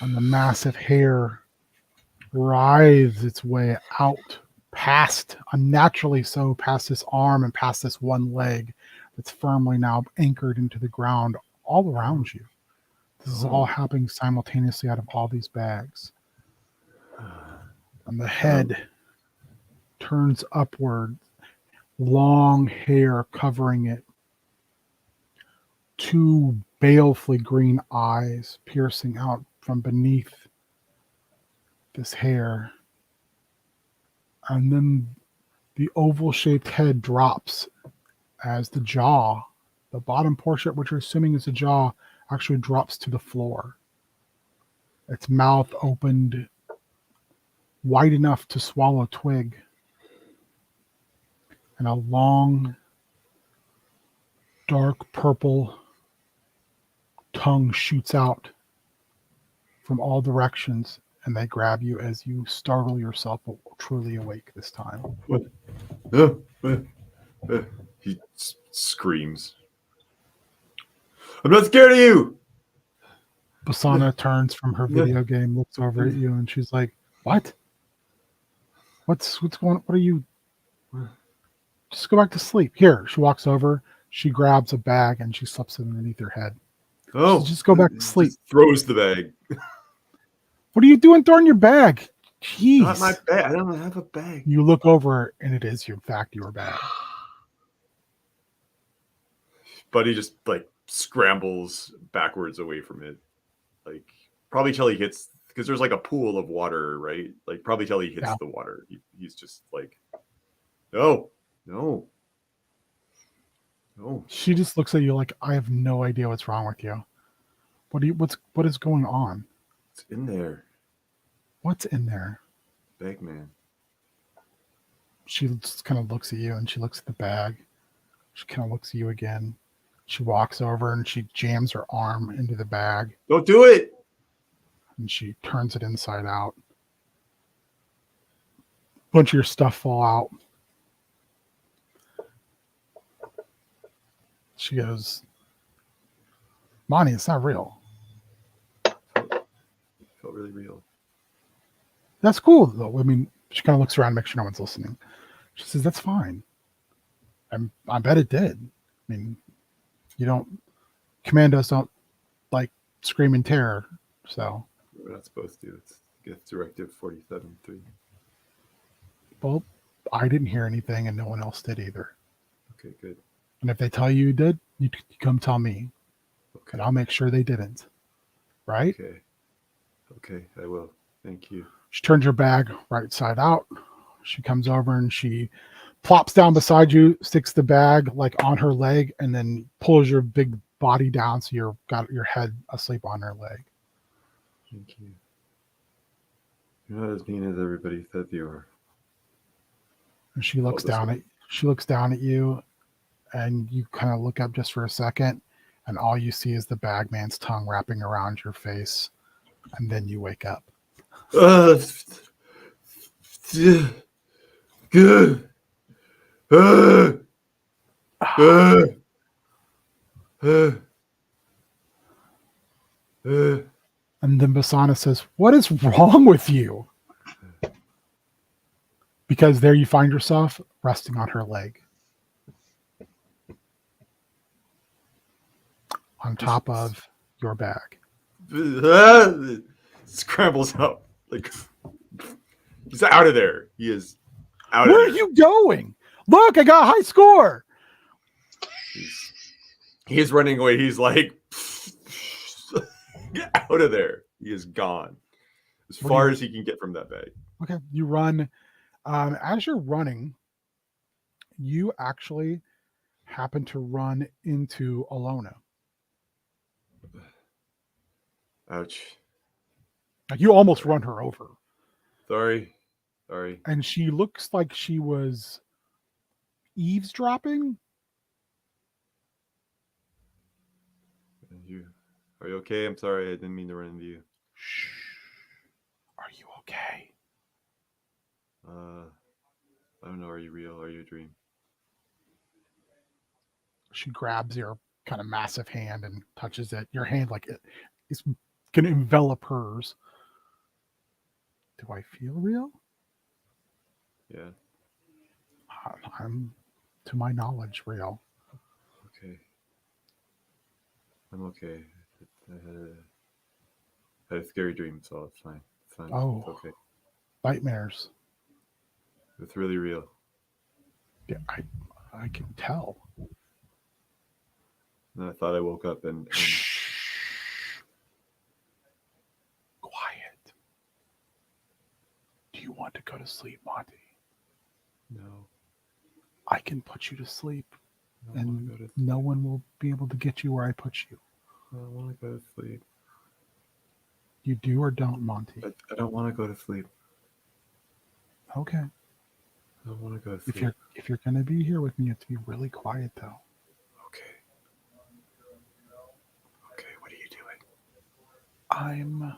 And the massive hair writhes its way out past, unnaturally so, past this arm and past this one leg that's firmly now anchored into the ground all around you. This is all happening simultaneously out of all these bags. And the head turns upward, long hair covering it. Two balefully green eyes piercing out from beneath this hair. And then the oval-shaped head drops as the jaw, the bottom portion, which you're assuming is the jaw, actually drops to the floor. Its mouth opened wide enough to swallow a twig. And a long, dark purple tongue shoots out from all directions, and they grab you as you startle yourself, but truly awake this time. He screams. I'm not scared of you. Basana turns from her video game, looks over at you, and she's like, "What? What's going on? What are you? Just go back to sleep." Here, she walks over, she grabs a bag, and she slips it underneath her head. Oh, just go back to sleep. Throws the bag. What are you doing throwing your bag? Jeez. Not my bag. I don't have a bag. You look over, and it is, in fact, your bag. But he just like scrambles backwards away from it. Like probably till he hits, because there's like a pool of water, right? Like probably till he hits the water. He's just like, no. She just looks at you like, I have no idea what's wrong with you. What is going on? It's in there. What's in there? Bag man. She just kind of looks at you, and she looks at the bag. She kind of looks at you again. She walks over and she jams her arm into the bag. Don't do it. And she turns it inside out. A bunch of your stuff fall out. She goes, "Monty, it's not real." Felt really real. That's cool, though. I mean, she kind of looks around, makes sure no one's listening. She says, "That's fine." I bet it did. I mean, commandos don't like scream in terror, so. We're not supposed to. It's Directive 47.3. Well, I didn't hear anything, and no one else did either. Okay, good. And if they tell you did, you come tell me. Okay. And I'll make sure they didn't. Right? Okay, I will. Thank you. She turns your bag right side out. She comes over and she plops down beside you, sticks the bag like on her leg, and then pulls your big body down so you've got your head asleep on her leg. Thank you. You're not as mean as everybody said you are. And she looks down at you, and you kind of look up just for a second, and all you see is the bagman's tongue wrapping around your face, and then you wake up. Good. And then Basana says, "What is wrong with you?" Because there you find yourself resting on her leg. On top of your bag. Scrambles up. Like, he's out of there. He is out Where of there. are you going? Look, I got a high score. He's running away. He's like, get out of there. He is gone. As far as he can get from that bag. Okay, you run. As you're running, you actually happen to run into Alona. Ouch. Like you almost run her over. Sorry. and she looks like she was eavesdropping. Are you okay? I'm sorry. I didn't mean to run into you. Shh. Are you okay? I don't know. Are you real? Are you a dream? She grabs your kind of massive hand and touches it. Your hand like it is going to envelop hers. Do I feel real? Yeah. I'm, to my knowledge, real. Okay. I'm okay. I had a scary dream, so it's fine. It's fine. Oh. It's okay. Nightmares. It's really real. Yeah, I can tell. And I thought I woke up and Shh. Quiet. Do you want to go to sleep, Monty? no. I can put you to sleep, I don't and want to go to no one will be able to get you where I put you. I don't want to go to sleep. You do or don't, Monty? I don't want to go to sleep. Okay. I don't want to go to sleep. If you're gonna be here with me, you have to be really quiet, though. Okay. Okay, what are you doing? I'm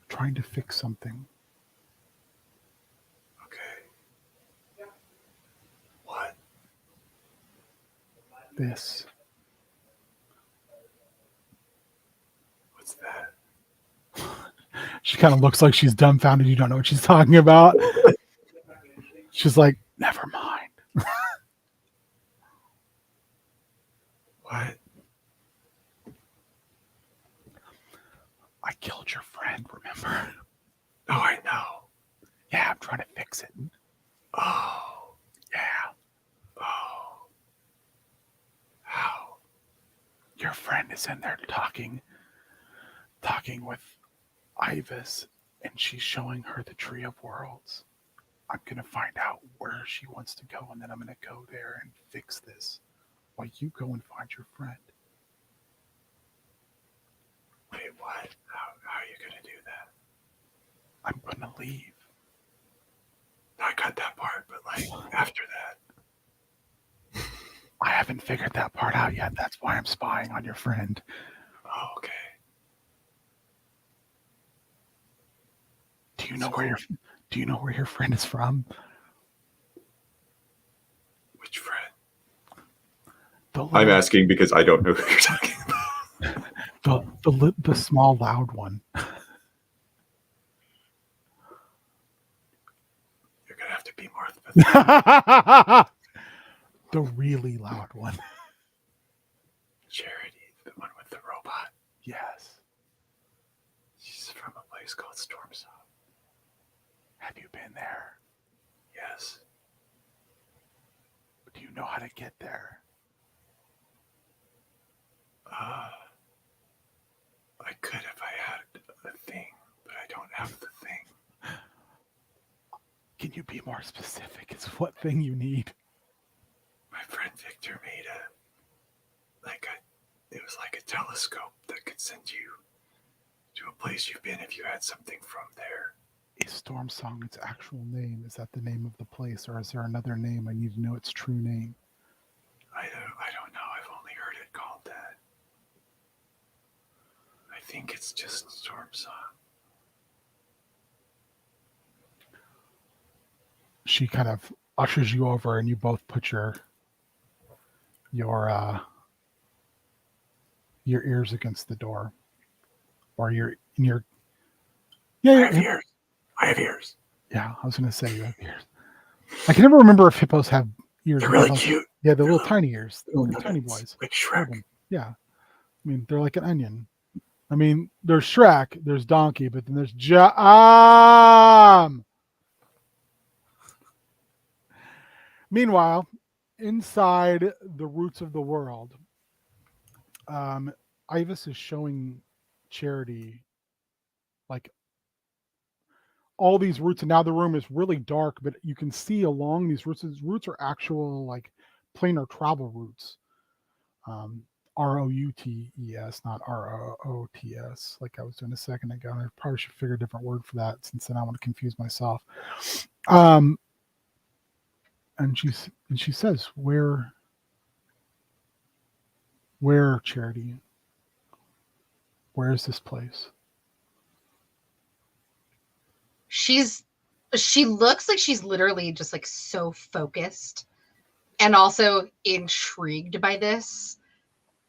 trying to fix something. Okay. What? This. What's that? She kind of looks like she's dumbfounded. You don't know what she's talking about. She's like, never mind. What? I killed your friend, remember? Oh, I know. Yeah, I'm trying to fix it. Oh. Yeah. Oh. How? Your friend is in there talking with Ivis, and she's showing her the Tree of Worlds. I'm going to find out where she wants to go, and then I'm going to go there and fix this while you go and find your friend. Wait, what? How are you going to do that? I'm going to leave. I got that part, but after that. I haven't figured that part out yet. That's why I'm spying on your friend. Oh, okay. Do you know where your friend is from? Which friend? I'm asking because I don't know who you're talking about. The small loud one. You're gonna have to be more specific. The really loud one. Charity, the one with the robot. Yes. She's from a place called Stormsong. Have you been there? Yes. Do you know how to get there? I could if I had a thing, but I don't have the thing. Can you be more specific? It's what thing you need. My friend Victor made it was like a telescope that could send you to a place you've been if you had something from there. Is Stormsong its actual name? Is that the name of the place, or is there another name? I need to know its true name. I don't know. I've only heard it called that. I think it's just Stormsong. She kind of ushers you over, and you both put your ears against the door, or your I have ears. I have ears. Yeah, I was going to say you have ears. I can never remember if hippos have ears. They're really cute. Yeah, they're little tiny ears. They're little tiny boys. Like Shrek. Yeah. I mean, they're like an onion. I mean, there's Shrek, there's Donkey, but then there's Meanwhile, inside the roots of the world, Ivis is showing Charity like all these roots, and now the room is really dark, but you can see along these roots. These roots are actual like planar travel routes. Routes, not Roots, like I was doing a second ago. I probably should figure a different word for that, since then I want to confuse myself. And she says, where, Charity? Where is this place? She looks like she's literally just like so focused and also intrigued by this.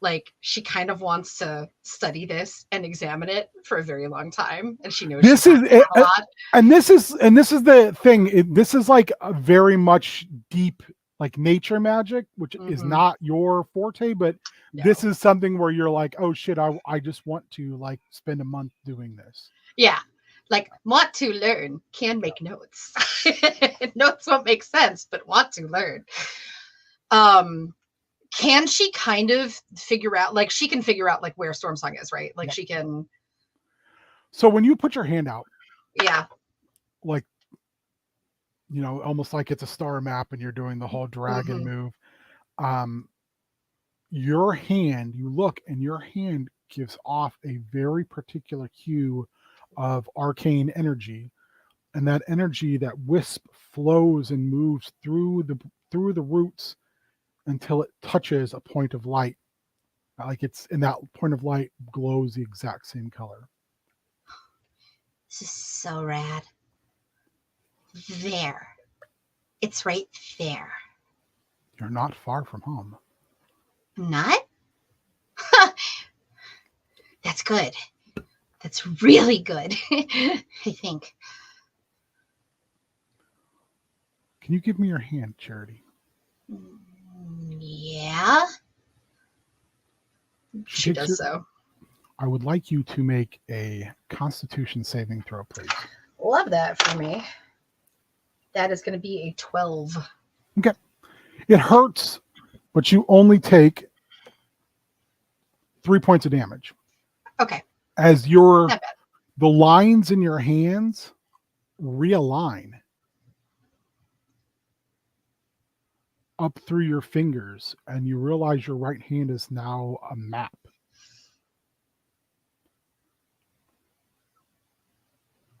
Like she kind of wants to study this and examine it for a very long time, and she knows This is a lot. and this is the thing. This is like a very much deep, like nature magic, which is not your forte, but this is something where you're like, oh shit, I just want to like spend a month doing this. Yeah. Like want to learn, can make notes. Notes won't make sense, but want to learn. Can she kind of figure out, like she can figure out like where Storm Song is, right? Like she can. So when you put your hand out, yeah, like, you know, almost like it's a star map and you're doing the whole dragon move. Your hand, you look and your hand gives off a very particular hue of arcane energy. And that energy, that wisp, flows and moves through the roots until it touches a point of light. Like it's, and that point of light glows the exact same color. this is so rad. There. It's right there. You're not far from home. Not? That's good. That's really good. I think. Can you give me your hand, Charity? Yeah. She does so. I would like you to make a Constitution saving throw, please. Love that for me. That is going to be a 12. Okay. It hurts, but you only take 3 points of damage. Okay. As Not bad. the lines in your hands realign up through your fingers, and you realize your right hand is now a map.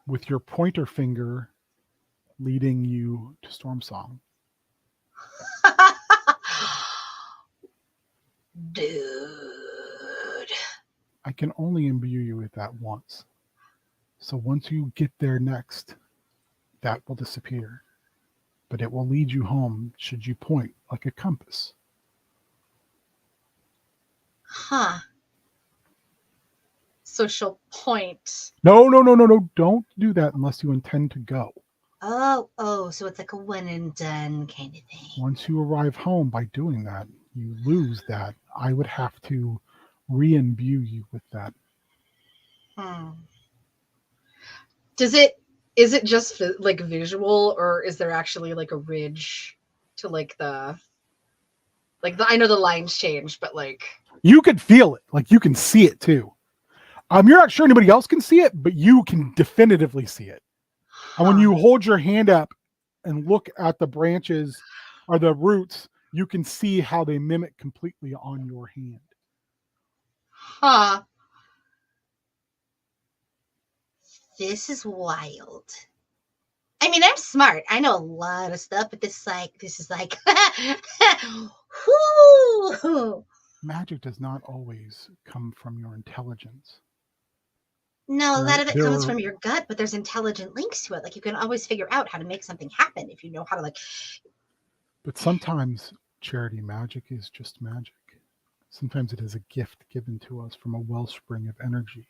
With your pointer finger leading you to Storm Song. Dude. I can only imbue you with that once. So once you get there next, that will disappear. But it will lead you home should you point like a compass. Huh. So she'll point. No. Don't do that unless you intend to go. Oh, so it's like a one and done kind of thing. Once you arrive home by doing that, you lose that. I would have to re-imbue you with that. Is it just like visual, or is there actually like a ridge to like the I know the lines change, but like You could feel it, like you can see it too. You're not sure anybody else can see it, but you can definitively see it. And when you hold your hand up and look at the branches or the roots, you can see how they mimic completely on your hand. Huh. This is wild. I mean, I'm smart. I know a lot of stuff, but this is like whoo. Magic does not always come from your intelligence. No, a lot of it comes from your gut, but there's intelligent links to it. Like you can always figure out how to make something happen if you know how to like. But sometimes, Charity, magic is just magic. Sometimes it is a gift given to us from a wellspring of energy.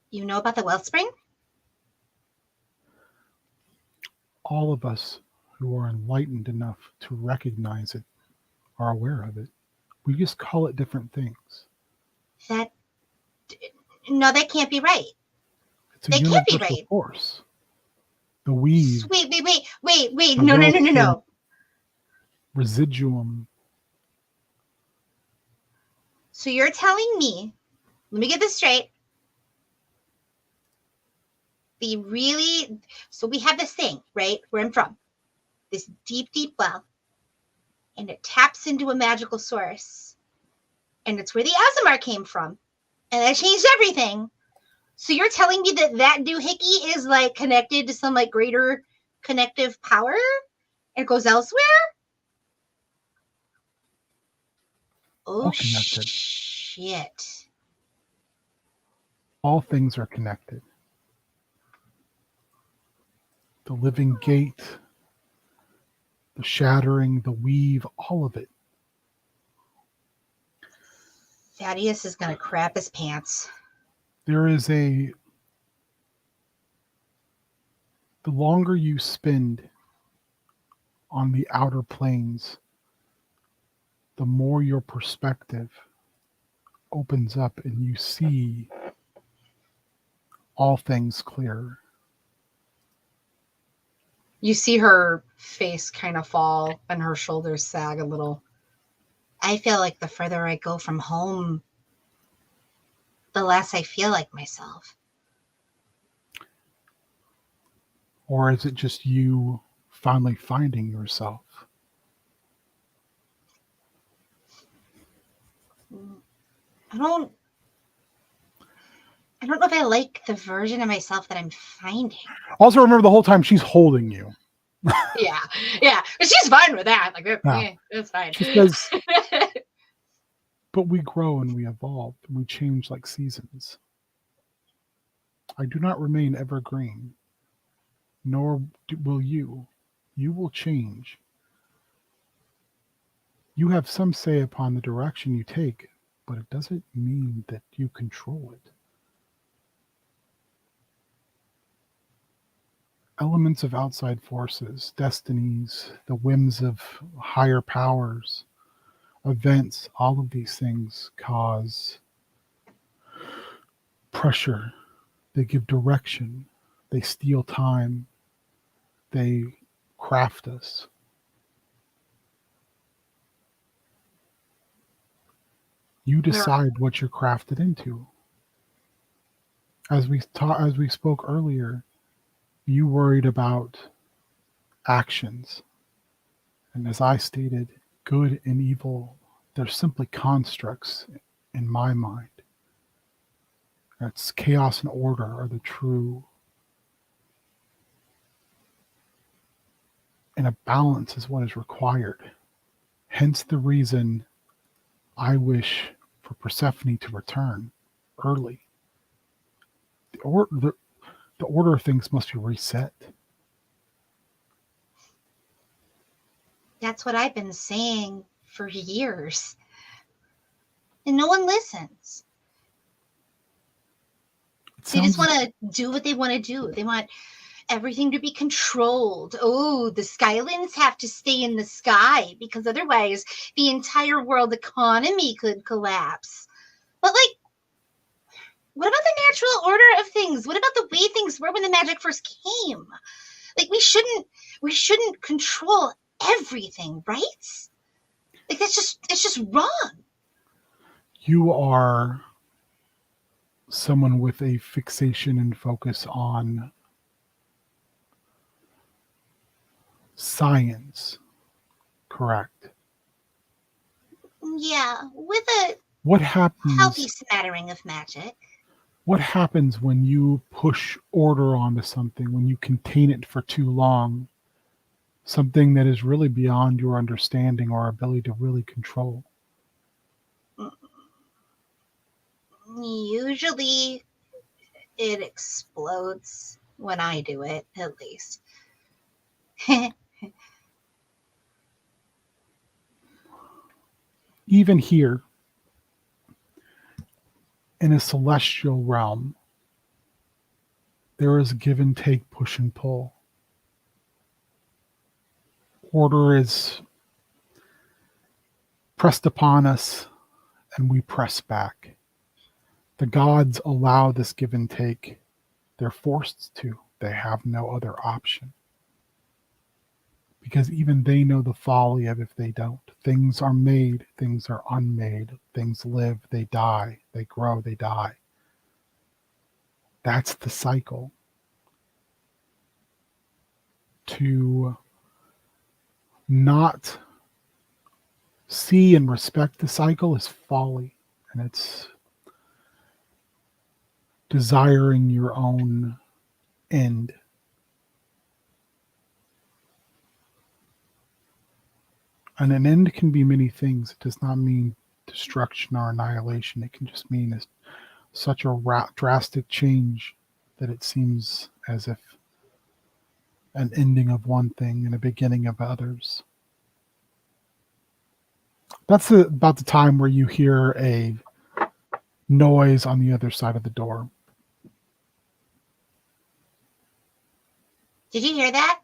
You know about the wellspring? All of us who are enlightened enough to recognize it are aware of it. We just call it different things. No, that can't be right. It's a universal force. The weave. Wait. No. Residuum. So you're telling me, let me get this straight. So we have this thing, right, where I'm from, this deep, deep well, and it taps into a magical source. and it's where the Azamar came from, and that changed everything. So you're telling me that doohickey is like connected to some like greater connective power? It goes elsewhere? Oh, All connected. shit. All things are connected. The living gate, the shattering, the weave, all of it. Thaddeus is going to crap his pants. There is the longer you spend on the outer planes, the more your perspective opens up and you see all things clearer. You see her face kind of fall and her shoulders sag a little. I feel like the further I go from home, the less I feel like myself. Or is it just you finally finding yourself? I don't know if I like the version of myself that I'm finding. Also, remember the whole time she's holding you. Yeah. But she's fine with that. Like, Yeah. it's fine. She says, but we grow and we evolve and we change like seasons. I do not remain evergreen, nor will you. You will change. You have some say upon the direction you take, but it doesn't mean that you control it. Elements of outside forces, destinies, the whims of higher powers, events, all of these things cause pressure. They give direction. They steal time. They craft us. You decide what you're crafted into. As we spoke earlier, you worried about actions. And as I stated, good and evil, they're simply constructs in my mind. That's chaos and order are the true. And a balance is what is required. Hence the reason I wish for Persephone to return early. The order of things must be reset. That's what I've been saying for years. And no one listens. They just want to do what they want to do. They want everything to be controlled. Oh, the Skylands have to stay in the sky because otherwise the entire world economy could collapse. But like, what about the natural order of things? What about the way things were when the magic first came? Like, we shouldn't control everything, right? Like, it's just wrong. You are someone with a fixation and focus on science, correct? Yeah, with a what happens, healthy smattering of magic. What happens when you push order onto something, when you contain it for too long, something that is really beyond your understanding or ability to really control? Usually it explodes when I do it, at least. Even here, in a celestial realm, there is give and take, push and pull. Order is pressed upon us, and we press back. The gods allow this give and take. They're forced to. They have no other option. Because even they know the folly of if they don't. Things are made, things are unmade. Things live, they die. They grow, they die. That's the cycle. To not see and respect the cycle is folly, and it's desiring your own end. And an end can be many things. It does not mean destruction or annihilation. It can just mean such a drastic change that it seems as if an ending of one thing and a beginning of others. That's about the time where you hear a noise on the other side of the door. Did you hear that?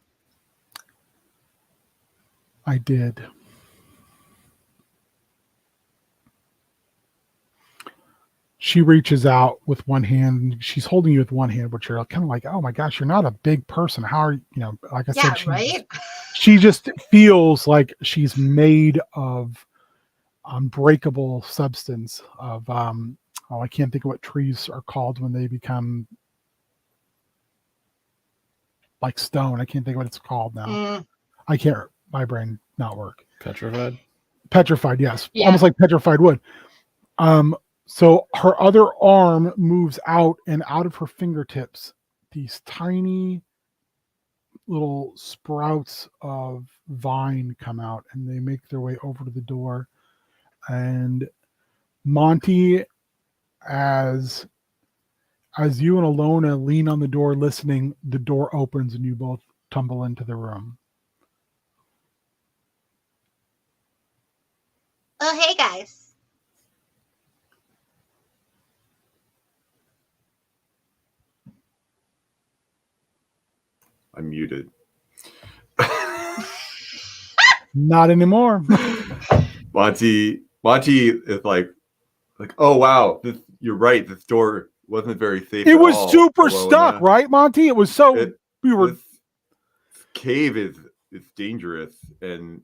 I did. She reaches out with one hand. She's holding you with one hand, but you're kind of like, oh my gosh, you're not a big person. How are you? You know, like I Yeah, said, right? she just feels like she's made of unbreakable substance of I can't think of what trees are called when they become like stone. I can't think of what it's called now. I can't. My brain not work. Petrified. Petrified, yes. Yeah. Almost like petrified wood. So her other arm moves out, and out of her fingertips, these tiny little sprouts of vine come out, and they make their way over to the door. And Monty, as you and Alona lean on the door listening, the door opens and you both tumble into the room. Oh, hey, guys. I'm muted. Not anymore. Monty is like, oh wow, you're right. This door wasn't very safe. It at was all, super Alona. stuck, right, Monty? It was so This cave is dangerous and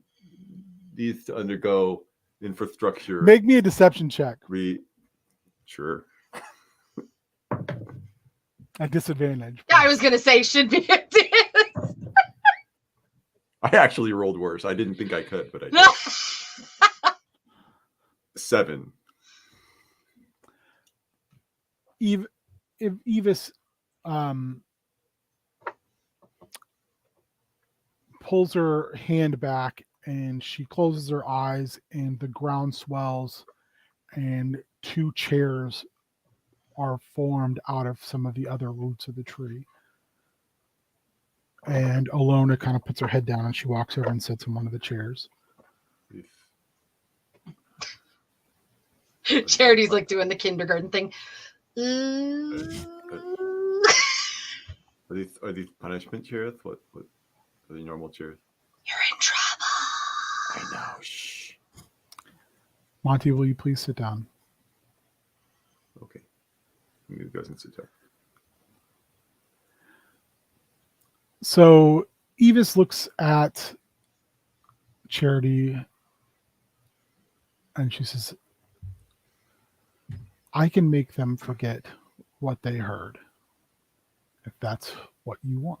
needs to undergo infrastructure. Make me a deception check. Sure. At disadvantage. Yeah, I was going to say, should be. I actually rolled worse. I didn't think I could, but I did. 7. If Evis pulls her hand back and she closes her eyes, and the ground swells, and 2 chairs are formed out of some of the other roots of the tree. And Alona kind of puts her head down and she walks over and sits in one of the chairs. Charity's like doing the kindergarten thing. Are these punishment chairs? What are they normal chairs? You're in trouble. I know. Shh. Monty, will you please sit down? Okay. He goes and sits down. So Evis looks at Charity and she says, I can make them forget what they heard, if that's what you want.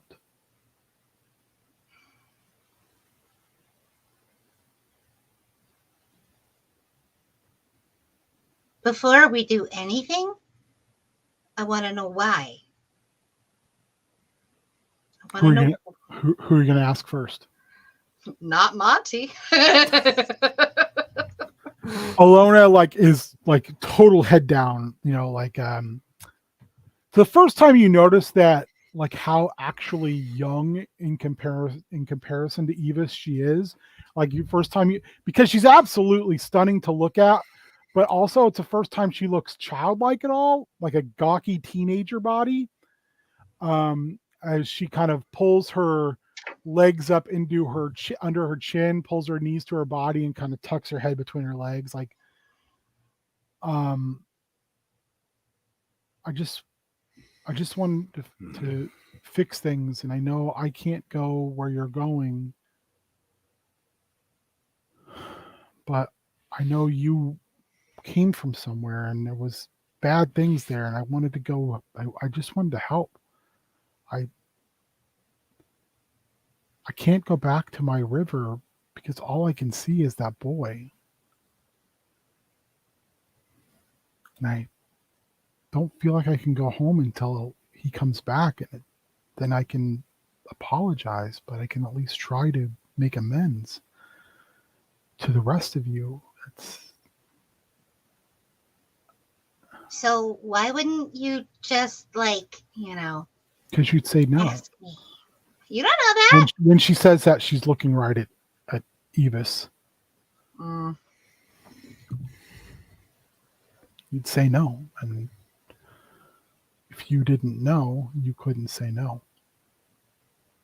Before we do anything, I want to know why. Who are you going to ask first? Not Monty. Alona is total head down, the first time you notice that, how actually young in comparison to Evis she is, because she's absolutely stunning to look at, but also it's the first time she looks childlike at all, like a gawky teenager body. As she kind of pulls her legs up into her under her chin, pulls her knees to her body, and kind of tucks her head between her legs. I just wanted to fix things, and I know I can't go where you're going, but I know you came from somewhere and there was bad things there, and I wanted to go. I just wanted to help. I can't go back to my river because all I can see is that boy. And I don't feel like I can go home until he comes back, and then I can apologize, but I can at least try to make amends to the rest of you. So why wouldn't you just Because you'd say no. ask me? You don't know that. When she says that, she's looking right at Evis. Mm. You'd say no, and if you didn't know, you couldn't say no.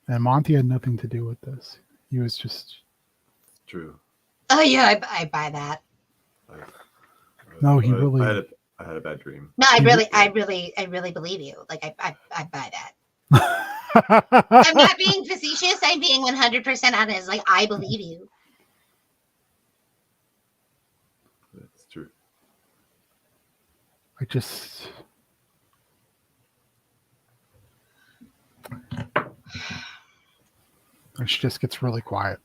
And Monty had nothing to do with this. He was just True. Oh yeah, I buy that. No, he really. I had a bad dream. No, I really believe you. Like I buy that. I'm not being facetious. I'm being 100% honest. Like I believe you. That's true. I just. And she just gets really quiet.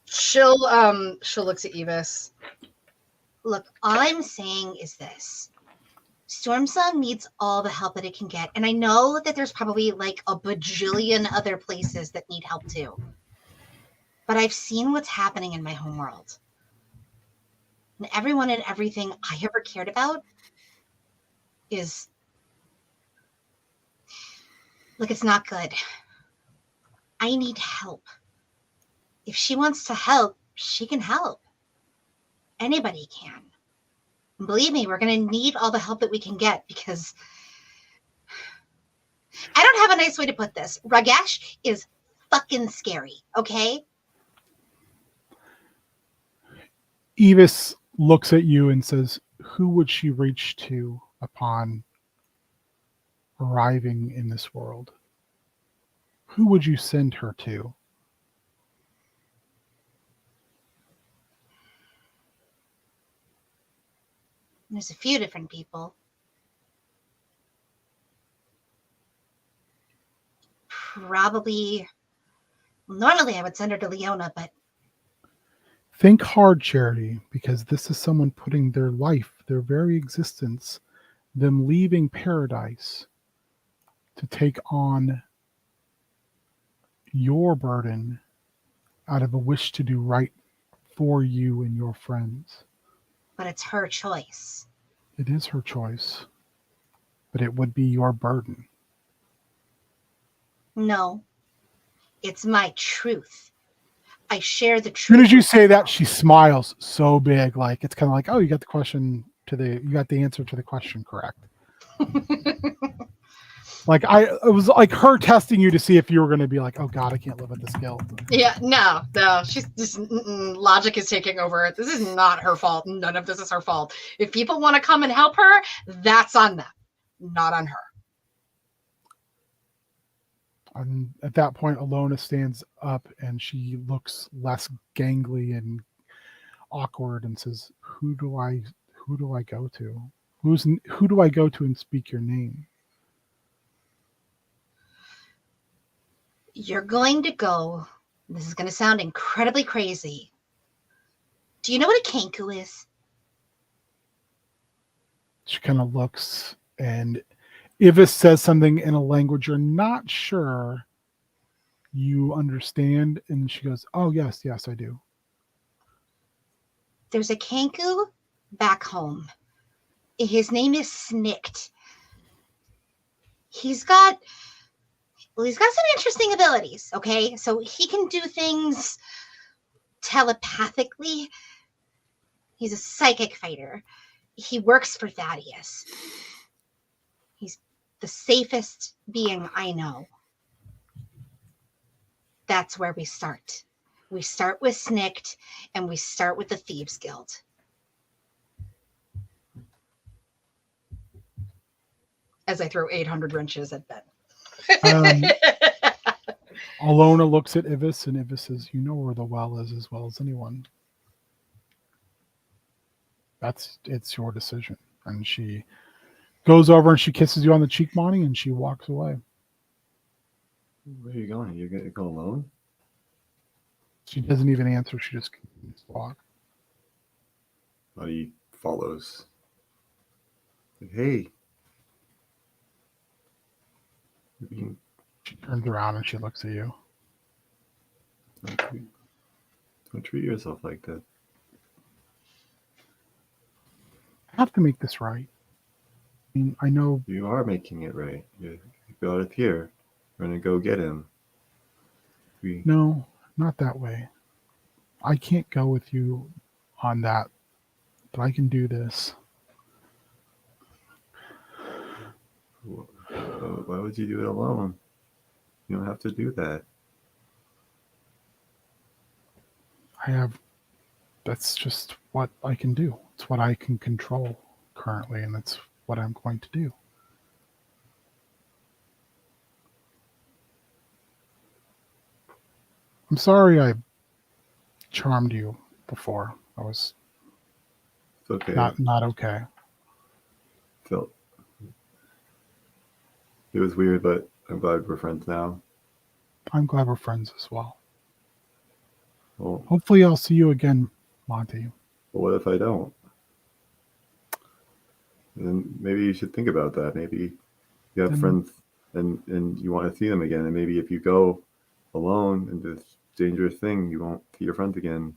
She'll look at Evis. Look, all I'm saying is this. Storm Song needs all the help that it can get. And I know that there's probably like a bajillion other places that need help too. But I've seen what's happening in my home world. And everyone and everything I ever cared about is... Look, it's not good. I need help. If she wants to help, she can help. Anybody can. And believe me, we're going to need all the help that we can get because I don't have a nice way to put this. Ragesh is fucking scary, okay? Evis looks at you and says, who would she reach to upon arriving in this world? Who would you send her to? There's a few different people. Probably, normally I would send her to Leona, but... Think hard, Charity, because this is someone putting their life, their very existence, them leaving paradise to take on your burden out of a wish to do right for you and your friends. But it's her choice. It is her choice, but it would be your burden. No, it's my truth. I share the As truth. soon as you say that, she smiles so big, like it's kind of like, oh, you got the answer to the question correct. Like it was like her testing you to see if you were going to be like, oh God, I can't live with this guilt. Yeah, no. She's just logic is taking over. This is not her fault. None of this is her fault. If people want to come and help her, that's on them, not on her. And at that point, Alona stands up and she looks less gangly and awkward and says, "Who do I go to? Who do I go to and speak your name?" You're going to go. This is going to sound incredibly crazy. Do you know what a kanku is? She kind of looks, and Ivis says something in a language you're not sure you understand, and she goes, "Oh, yes, I do." There's a kanku back home. His name is Snikt. He's got some interesting abilities, okay? So he can do things telepathically. He's a psychic fighter. He works for Thaddeus. He's the safest being I know. That's where we start. We start with Snikt, and we start with the Thieves Guild. As I throw 800 wrenches at Ben. Alona looks at Ivis, and Ivis says, "You know where the well is as well as anyone. It's your decision." And she goes over and she kisses you on the cheek, Monty, and she walks away. Where are you going? You're going to go alone? She doesn't even answer. She just continues to walk. Are you follows. Like, hey. She turns around and she looks at you. Don't treat yourself like that. I have to make this right. I mean, I know. You are making it right. You got it here. We're gonna go get him. No, not that way. I can't go with you on that, but I can do this. Why would you do it alone? You don't have to do that. That's just what I can do. It's what I can control currently, and that's what I'm going to do. I'm sorry I charmed you before. I was It's okay. not okay. Felt it was weird, but I'm glad we're friends now. I'm glad we're friends as well. Well, Hopefully I'll see you again, Monty. but what if I don't? Then maybe you should think about that. Maybe you have friends and you want to see them again. And maybe if you go alone into this dangerous thing, you won't see your friends again.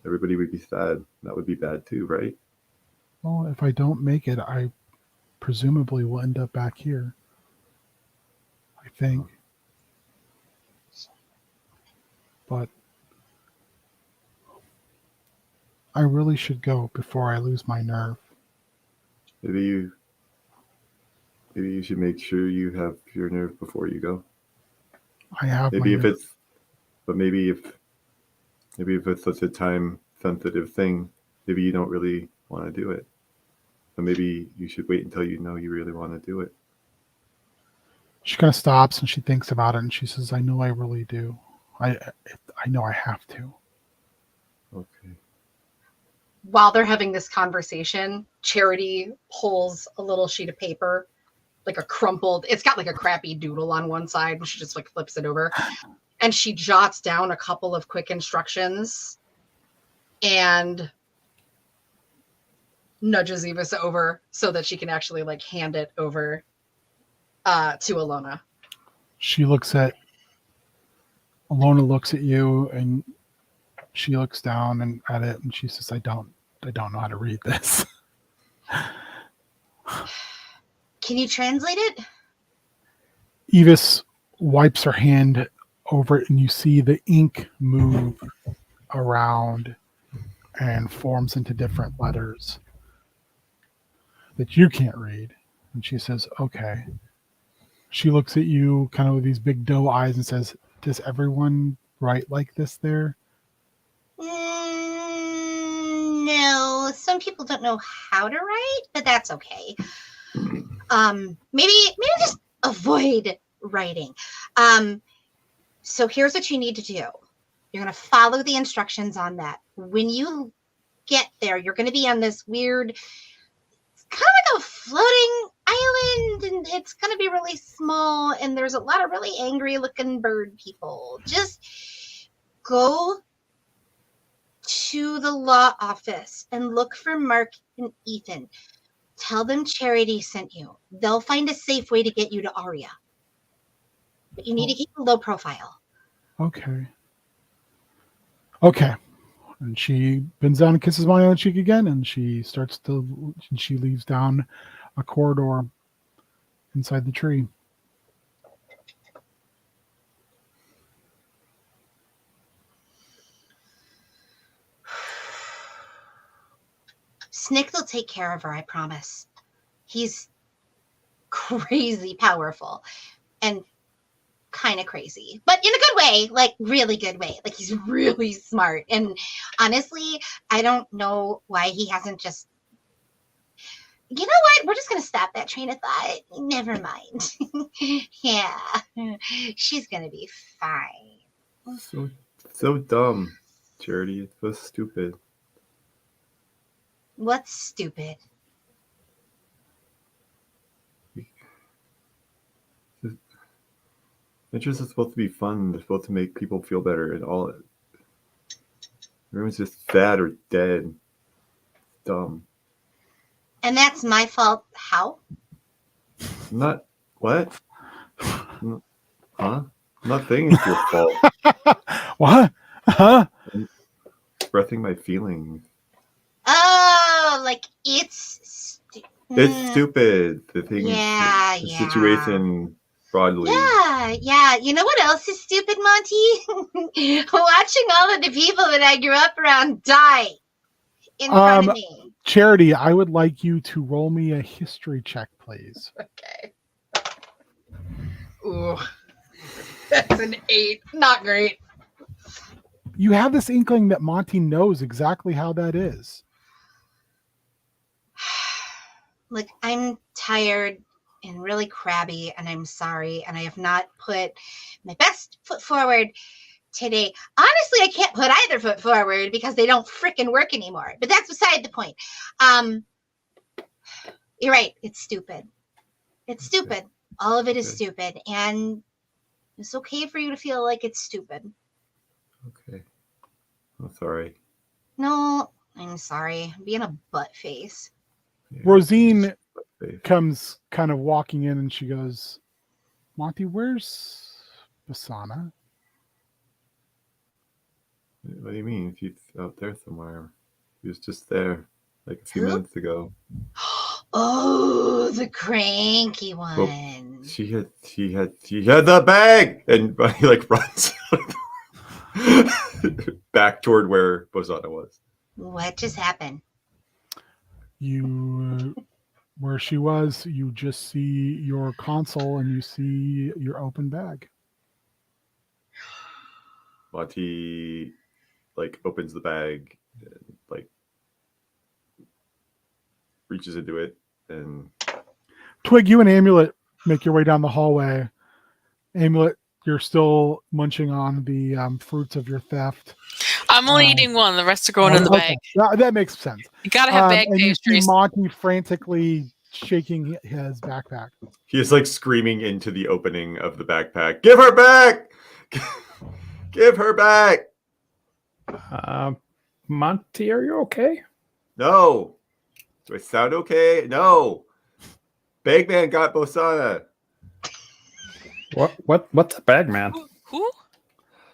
Everybody would be sad. That would be bad too, right? Well, if I don't make it, I presumably will end up back here. I think. But I really should go before I lose my nerve. Maybe you should make sure you have your nerve before you go. I have Maybe my if nerve. it's, but maybe if it's such a time sensitive thing, maybe you don't really want to do it. But maybe you should wait until you know you really want to do it. She kind of stops and she thinks about it and she says, I know I really do. I know I have to. Okay. While they're having this conversation, Charity pulls a little sheet of paper, like a crumpled, it's got like a crappy doodle on one side, and she just like flips it over. And she jots down a couple of quick instructions and nudges Evis over so that she can actually like hand it over to Alona. She looks at Alona looks at you and she looks down and at it and she says, I don't know how to read this. Can you translate it? Evis wipes her hand over it and you see the ink move around and forms into different letters that you can't read. And she says, okay. She looks at you kind of with these big doe eyes and says, does everyone write like this there? No, some people don't know how to write, but that's okay. Maybe just avoid writing. So here's what you need to do. You're going to follow the instructions on that. When you get there, you're going to be on this weird, it's kind of like a floating island, and it's going to be really small, and there's a lot of really angry looking bird people. Just go to the law office and look for Mark and Ethan. Tell them Charity sent you. They'll find a safe way to get you to Aria. But you need to keep a low profile. Okay. And she bends down and kisses Monty on the cheek again, and she leaves down a corridor inside the tree. Snick will take care of her, I promise. He's crazy powerful and kind of crazy, but in a good way, like really good way. Like he's really smart. And honestly, I don't know why he hasn't just, you know what? We're just going to stop that train of thought. Never mind. Yeah, she's going to be fine. So dumb, Charity. It's so stupid. What's stupid? Adventures are supposed to be fun. They're supposed to make people feel better, and all everyone's just sad or dead. Dumb. And that's my fault. How? Not what? Huh? I'm not saying it's your fault. What? Huh? Expressing my feelings. Oh, like it's It's stupid. The thing. Yeah, The yeah. situation broadly. Yeah. You know what else is stupid, Monty? Watching all of the people that I grew up around die in front of me. Charity, I would like you to roll me a history check, please. Okay. Ooh. That's an 8. Not great. You have this inkling that Monty knows exactly how that is. Look, I'm tired and really crabby, and I'm sorry, and I have not put my best foot forward today. Honestly, I can't put either foot forward because they don't frickin' work anymore. But that's beside the point. You're right. It's stupid. It's stupid. All of it is stupid, and it's okay for you to feel like it's stupid. Okay. I'm sorry. No, I'm sorry. I'm being a butt face. Yeah, Rosine okay. comes kind of walking in and she goes, Monty, where's Basana? What do you mean? He's out there somewhere. He was just there like a few Who? minutes ago. Oh, the cranky one. She had the bag, and he like runs back toward where Bosana was. What just happened? You, where she was, you just see your console and you see your open bag. Monty like opens the bag and like reaches into it and Twig, you and Amulet make your way down the hallway. Amulet, you're still munching on the fruits of your theft. I'm only eating one. The rest are going in the Okay. bag. That makes sense. You gotta have bag and you see pastries. Monty frantically shaking his backpack. he is like screaming into the opening of the backpack. Give her back! Give her back! Monty, are you okay? No. Do I sound okay? No. Bagman got Bosana. What's a bag man? Who?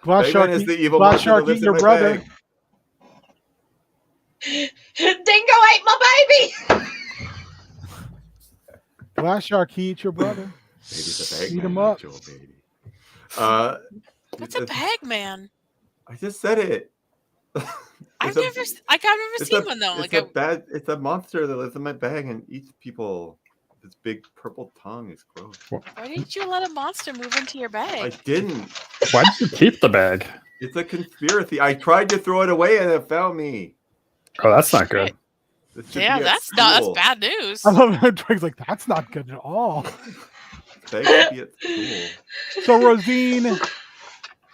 Glass Bagman Shark, is the evil Glass monster Shark that lives eat in your my brother. bag. Dingo ate my baby. Glass Shark, he eats your brother. Baby's a bag Eat man, him up. Joel, baby. What's a bag man? I just said it. I've never seen one though. It's a monster that lives in my bag and eats people. This big purple tongue is gross. Why didn't you let a monster move into your I bag? didn't. Why did you keep the bag? It's a conspiracy. I tried to throw it away and it found me. Oh, that's not good. This should Yeah, be at that's school. bad news. I love how Twig's like, that's not good at all. Bag should be at school. So Rosine,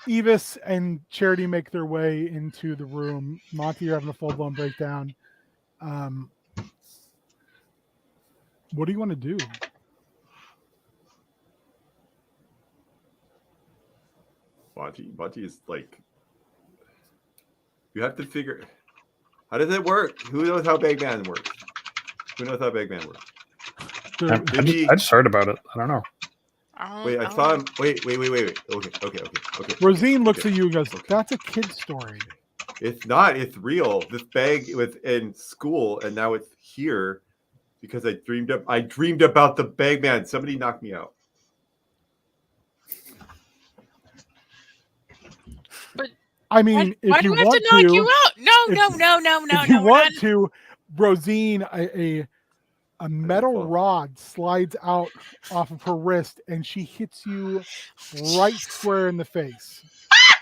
Evis, and Charity make their way into the room. Monty, you're having a full-blown breakdown. What do you want to do? Monty is like, you have to figure, how does it work? Who knows how Bagman works? Who knows how Bagman works? I just heard about it. I don't know. Wait, I saw him. Wait. Okay. Rosine looks at you and goes, Okay. that's a kid's story. It's not. It's real. This bag was in school, and now it's here because I dreamed about the Bagman. Somebody knocked me out. I mean, Why do we have to knock you out? No. If you want to, Rosine, a metal rod slides out off of her wrist, and she hits you right square in the face.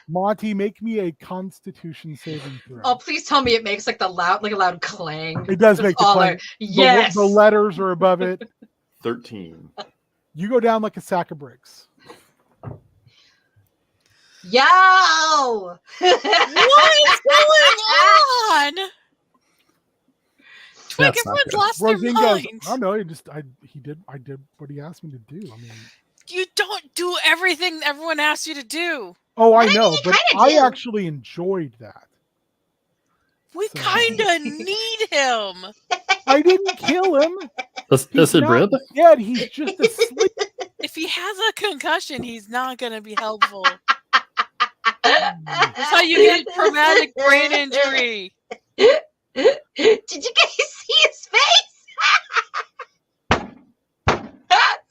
Monty, make me a Constitution saving throw. Oh, please tell me it makes like a loud clang. It does make the clang. Yes. The letters are above it. 13. You go down like a sack of bricks. Yo! What is going on? Twig, That's not everyone's good. lost their Rosine goes, minds. oh no, I did what he asked me to do. I mean, You don't do everything everyone asks you to do. oh, I What? know, You but kinda I do. actually enjoyed that. We So- kind of need him. I didn't kill him. Does He's it not breathe? dead. He's just asleep. If he has a concussion, he's not going to be helpful. That's how you get traumatic brain injury. Did you guys see his face?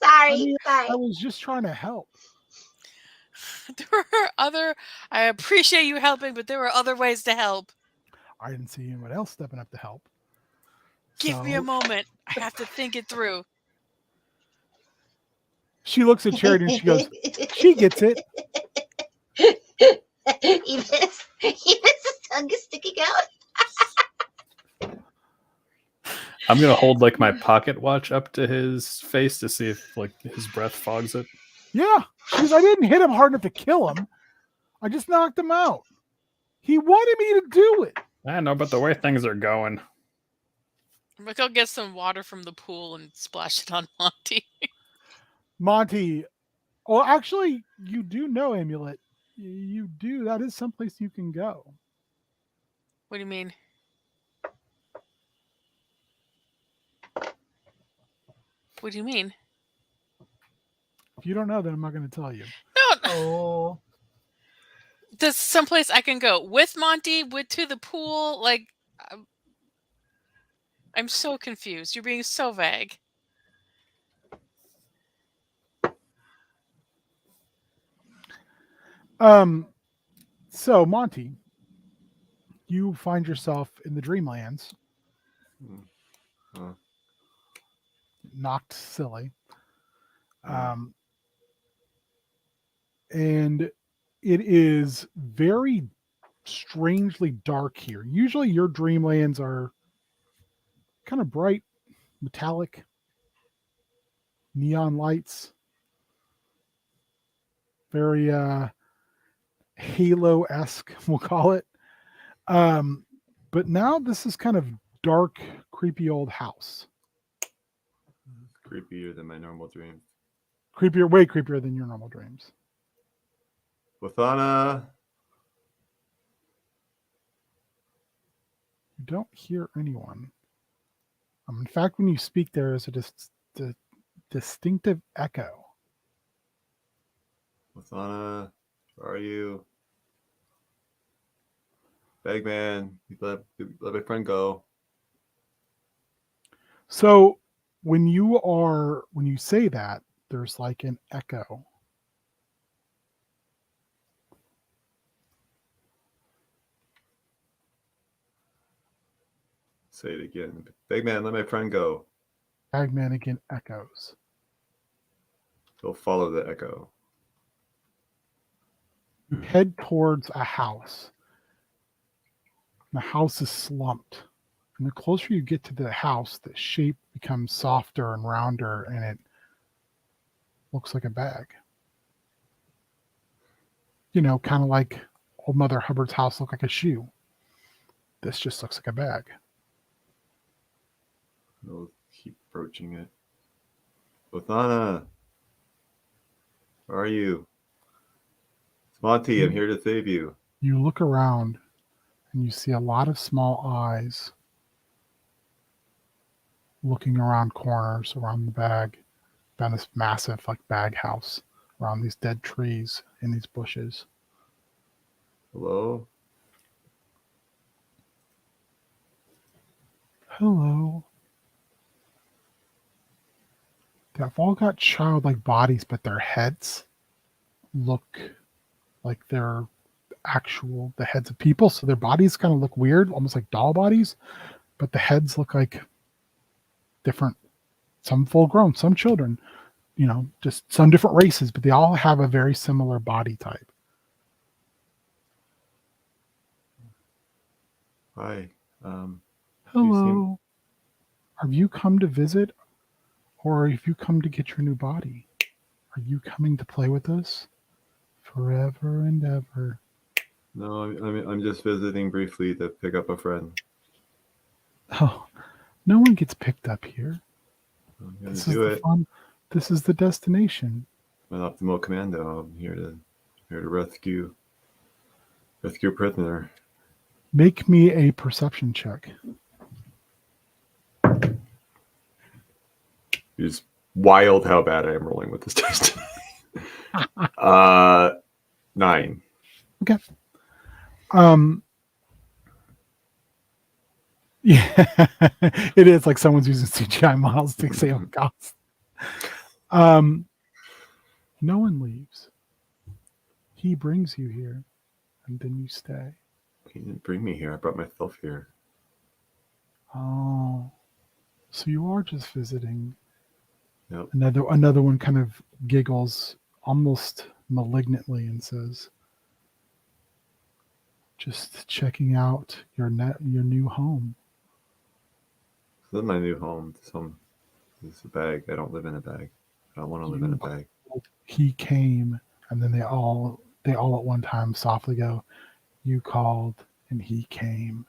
Sorry. I was just trying to help. I appreciate you helping, but there were other ways to help. I didn't see anyone else stepping up to help. Give me a So- moment. I have to think it through. She looks at Charity and she goes, she gets it. Eva's tongue is sticking out. I'm gonna hold like my pocket watch up to his face to see if like his breath fogs it. Yeah. She goes, I didn't hit him hard enough to kill him. I just knocked him out. He wanted me to do it. I know, but the way things are going, I'm gonna go get some water from the pool and splash it on Monty. Monty, well, actually, you do know Amulet. You do. That is someplace you can go. What do you mean? What do you mean? If you don't know, then I'm not going to tell you. No, Oh. there's someplace I can go with Monty, to the pool. Like, I'm so confused. You're being so vague. So Monty, you find yourself in the Dreamlands, knocked silly, and it is very strangely dark here. Usually, your Dreamlands are kind of bright, metallic, neon lights, very Halo-esque, we'll call it. But now this is kind of dark, creepy old house. Creepier than my normal dream. Creepier, way creepier than your normal dreams. Lathana, You don't hear anyone. In fact, when you speak, there is a distinctive echo. Lathana, where are you? Bagman, let my friend go. So when you say that, there's like an echo. Say it again. Bagman, let my friend go. Bagman again echoes. He'll follow the echo. You head towards a house. The house is slumped. And the closer you get to the house, the shape becomes softer and rounder, and it looks like a bag. You know, kind of like old Mother Hubbard's house looked like a shoe. This just looks like a bag. We'll keep approaching it. Lathana, where are you? It's Monty, I'm here to save you. You look around and you see a lot of small eyes looking around corners, around the bag, down this massive like bag house, around these dead trees in these bushes. Hello? Hello. They've all got childlike bodies, but their heads look like they're the heads of people. So their bodies kind of look weird, almost like doll bodies, but the heads look like different, some full grown, some children, you know, just some different races, but they all have a very similar body type. Hi. Hello. Have you come to visit, or have you come to get your new body? Are you coming to play with us forever and ever? No, I'm just visiting briefly to pick up a friend. Oh, no one gets picked up here. I'm gonna This is do the it. fun. This is the destination. I'm an optimal commando. I'm here to rescue a prisoner. Make me a perception check. It's wild how bad I am rolling with this test. 9. Okay. Yeah, it is like someone's using CGI models to save costs. No one leaves. He brings you here, and then you stay. He didn't bring me here. I brought myself here. Oh, so you are just visiting. Yep. Another one kind of giggles almost malignantly and says, "Just checking out your new home." This is my new home. This is a bag. I don't live in a bag. I don't want to live in a bag. He came, and then they all at one time softly go, "You called, and he came."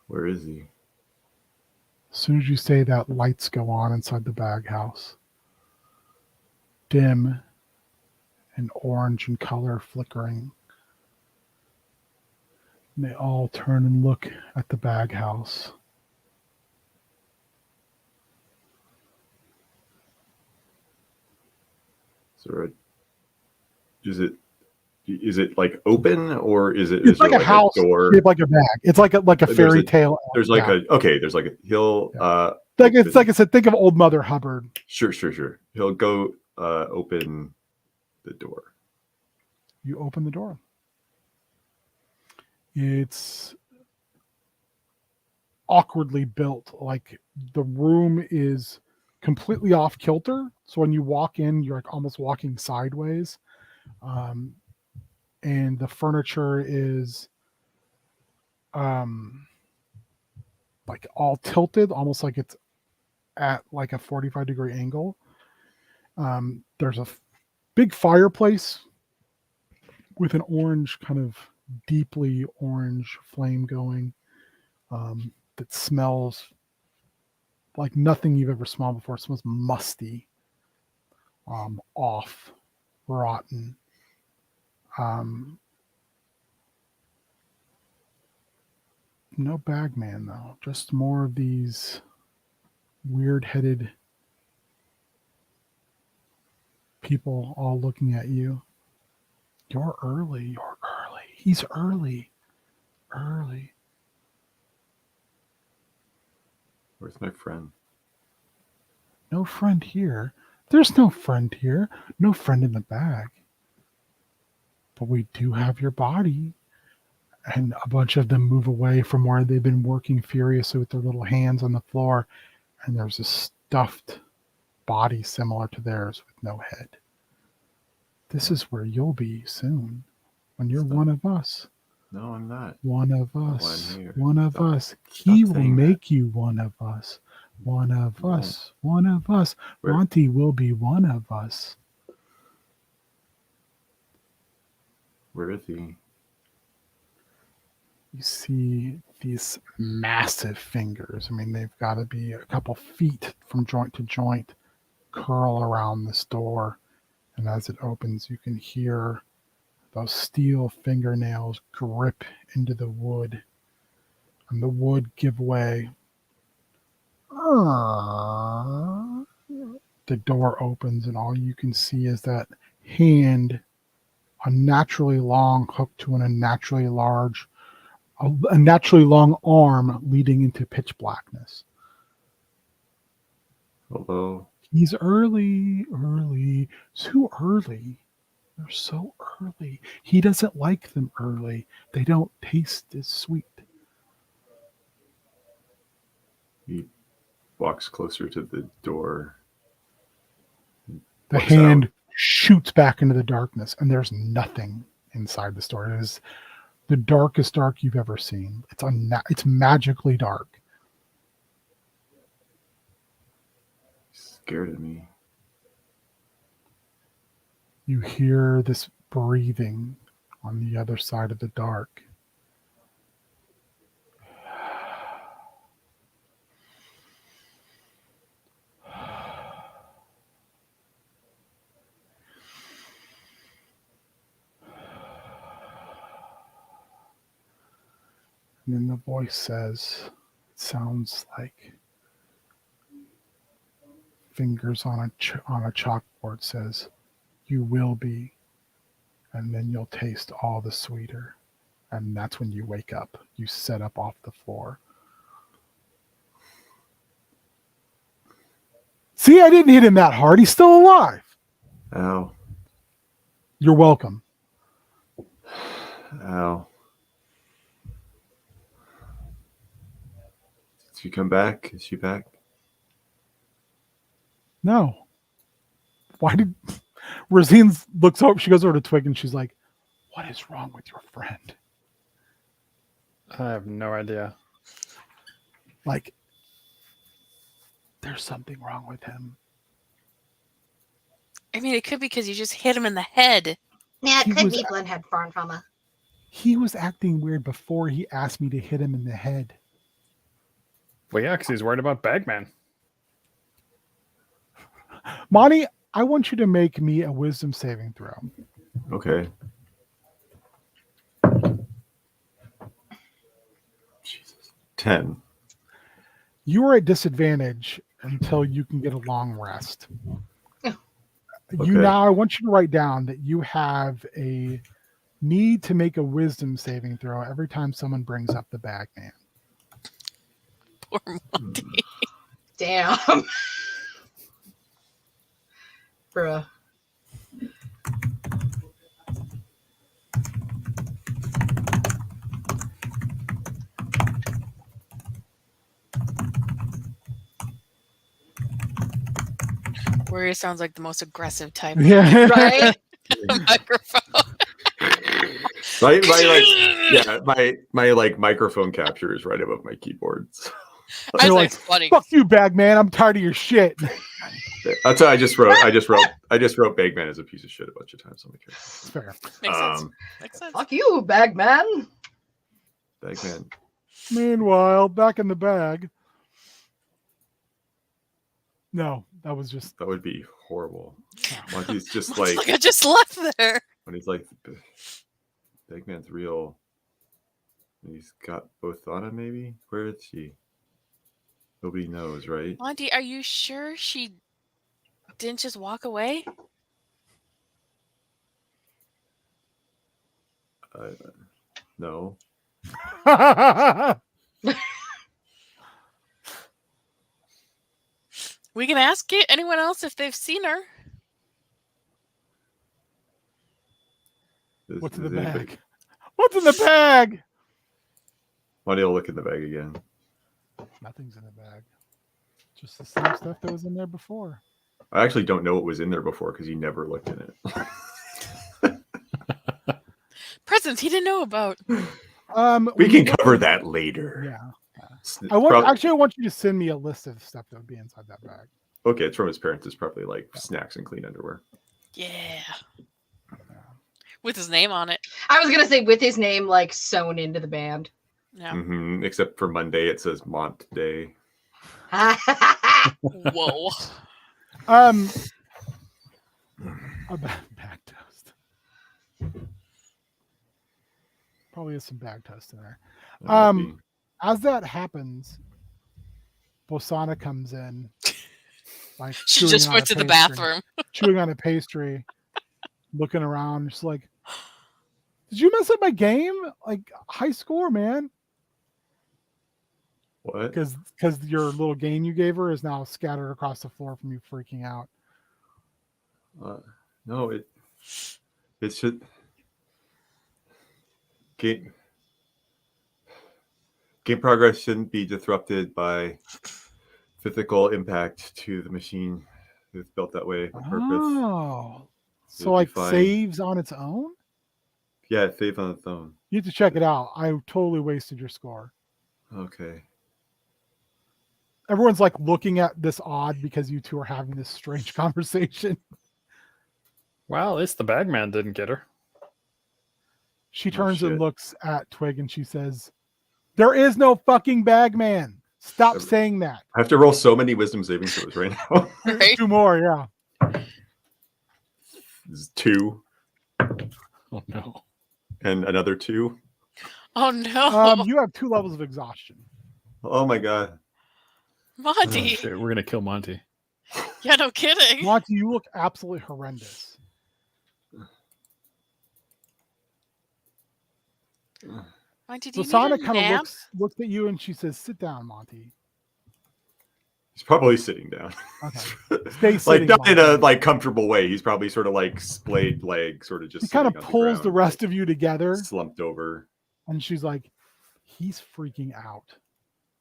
Where is he? As soon as you say that, lights go on inside the bag house. Dim and orange in color flickering. And they all turn and look at the bag house. Is it like open, or is It's like there a house door? shaped like a bag. It's like a fairy tale. There's like he'll it's like I said, think of Old Mother Hubbard. Sure. He'll go open the door. You open the door. It's awkwardly built. Like the room is completely off kilter. So when you walk in, you're like almost walking sideways. And the furniture is like all tilted, almost like it's at like a 45-degree angle. There's a big fireplace with an orange, kind of deeply orange flame going, that smells like nothing you've ever smelled before. It smells musty, off, rotten. No bagman though, just more of these weird-headed people all looking at you. You're early. He's early. Where's my friend? No friend here. There's no friend here. No friend in the bag. But we do have your body. And a bunch of them move away from where they've been working furiously with their little hands on the floor. And there's a stuffed body similar to theirs with no head. This is where you'll be soon, when you're one of us. No, I'm not. One of No, us. I'm here. One of Stop. us. Stop He will saying make you one of us. One of No. us. One of us. Where- Monty will be one of us. Where is he? You see these massive fingers. I mean, they've got to be a couple feet from joint to joint, curl around this door. And as it opens, you can hear those steel fingernails grip into the wood, and the wood give way. The door opens, and all you can see is that hand, unnaturally long, hooked to an unnaturally large, a naturally long arm leading into pitch blackness. Hello. He's early. Too early. They're so early. He doesn't like them early. They don't taste as sweet. He walks closer to the door. The Walks hand out. shoots back into the darkness, and there's nothing inside the store. It is the darkest dark you've ever seen. It's magically dark. He's scared of me. You hear this breathing on the other side of the dark. And then the voice says, it sounds like fingers on a chalkboard says, "You will be," and then you'll taste all the sweeter. And that's when you wake up. You set up off the floor. See, I didn't hit him that hard. He's still alive. Ow. You're welcome. Ow. Did she come back? Is she back? No. Why did Rosine looks over? She goes over to Twig and she's like, "What is wrong with your friend?" I have no idea. Like, there's something wrong with him. I mean, it could be because you just hit him in the head. Yeah, it He could was- be Glenn had foreign trauma. He was acting weird before he asked me to hit him in the head. Well, yeah, because he's worried about Bagman. Monty, I want you to make me a wisdom saving throw. Okay. Jesus. 10. You are at disadvantage until you can get a long rest. Okay. Now I want you to write down that you have a need to make a wisdom saving throw every time someone brings up the Bagman. Poor Monty. Damn. Bruh. Warrior sounds like the most aggressive type. Yeah. Right? Microphone. My like microphone capture is right above my keyboard. So. I You're was like, like, funny. "Fuck you, Bagman. I'm tired of your shit." That's what I just wrote. I just wrote Bagman as a piece of shit a bunch of times on my character. It's fair. Makes sense. Makes sense. Fuck you, Bagman. Bagman. Meanwhile, back in the bag. No, that was just That would be horrible. When he's just Looks like like I just left there. when he's like Bagman's real. He's got both on him, maybe? Where is she? Nobody knows, right? Monty, are you sure she didn't just walk away? No. We can ask anyone else if they've seen her. What's in the Does anybody- bag? What's in the bag? Monty will look in the bag again. Nothing's in the bag. Just the same stuff that was in there before. I actually don't know what was in there before because he never looked in it. Presents he didn't know about. We can cover that later. Yeah. It's I want prob- I want you to send me a list of stuff that would be inside that bag. Okay, it's from his parents. It's probably like snacks and clean underwear. Yeah. With his name on it. I was gonna say with his name like sewn into the band. Yeah. Hmm. Except for Monday, it says Mont Day. Whoa. A bag toast. Probably has some bag toast in there. That might Um, be- As that happens, Bosana comes in. Like She chewing just on went a to the pastry, bathroom. chewing on a pastry, looking around, just like, "Did you mess up my game? Like high score, man." What? Because your little game you gave her is now scattered across the floor from you freaking out. No, it should game progress shouldn't be disrupted by physical impact to the machine. It's built that way on purpose. Oh, so It'll be like fine. saves on its own? Yeah, it saves on its own. You have to check it out. I totally wasted your score. Okay. Everyone's like looking at this odd because you two are having this strange conversation. Well, at least the Bagman didn't get her. She Oh, turns and shit. looks at Twig and she says, "There is no fucking Bagman. Stop Every- saying that." I have to roll so many wisdom saving throws right now. Right? 2 more, yeah. This is 2 Oh no. and another 2. Oh no, You have 2 levels of exhaustion. Oh my god. Monty. Oh, shit, we're gonna kill Monty. Yeah, no kidding. Monty, you look absolutely horrendous. Monty, do you Lasana need a kind of nap? looks at you and she says, "Sit down, Monty." He's probably sitting down. Okay. Stay Like sitting, not in a Monty. like comfortable way. He's probably sort of like splayed leg, sort of just He kind of sitting on pulls the ground, rest of you together, slumped over. and she's like, "He's freaking out.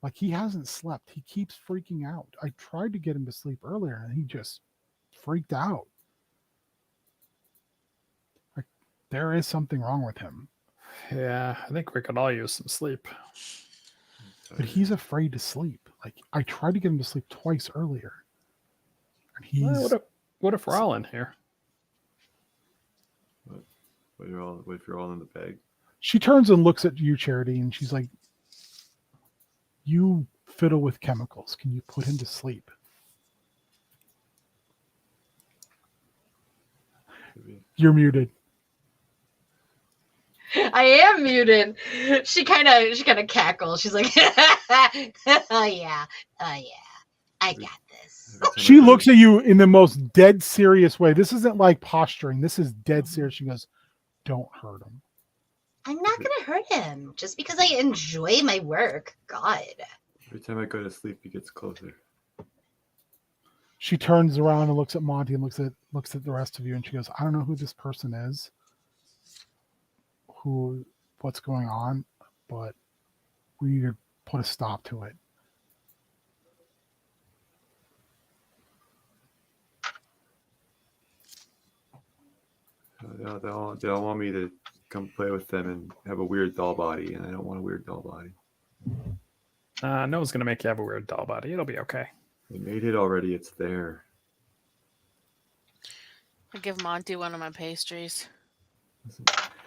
Like he hasn't slept. He keeps freaking out. I tried to get him to sleep earlier, and he just freaked out. Like there is something wrong with him, Yeah, I think we could all use some sleep. but he's afraid to sleep. Like I tried to get him to sleep twice earlier, and he's." Well, what if we're all in here? What if you're all in the bag? She turns and looks at you, Charity, and she's like, "You fiddle with chemicals. Can you put him to sleep?" You're muted. I am muted. She kind of cackles. She's like, "Oh yeah, I got this." She looks at you in the most dead serious way. This isn't like posturing. This is dead serious. She goes, "Don't hurt him." I'm not gonna hurt him just because I enjoy my work. God. Every time I go to sleep, he gets closer. She turns around and looks at Monty and looks at the rest of you, and she goes, "I don't know who this person is, what's going on, but we need to put a stop to it." They all want me to come play with them and have a weird doll body, and I don't want a weird doll body. No one's gonna make you have a weird doll body. It'll be okay. They made it already. It's there. I'll give Monty one of my pastries.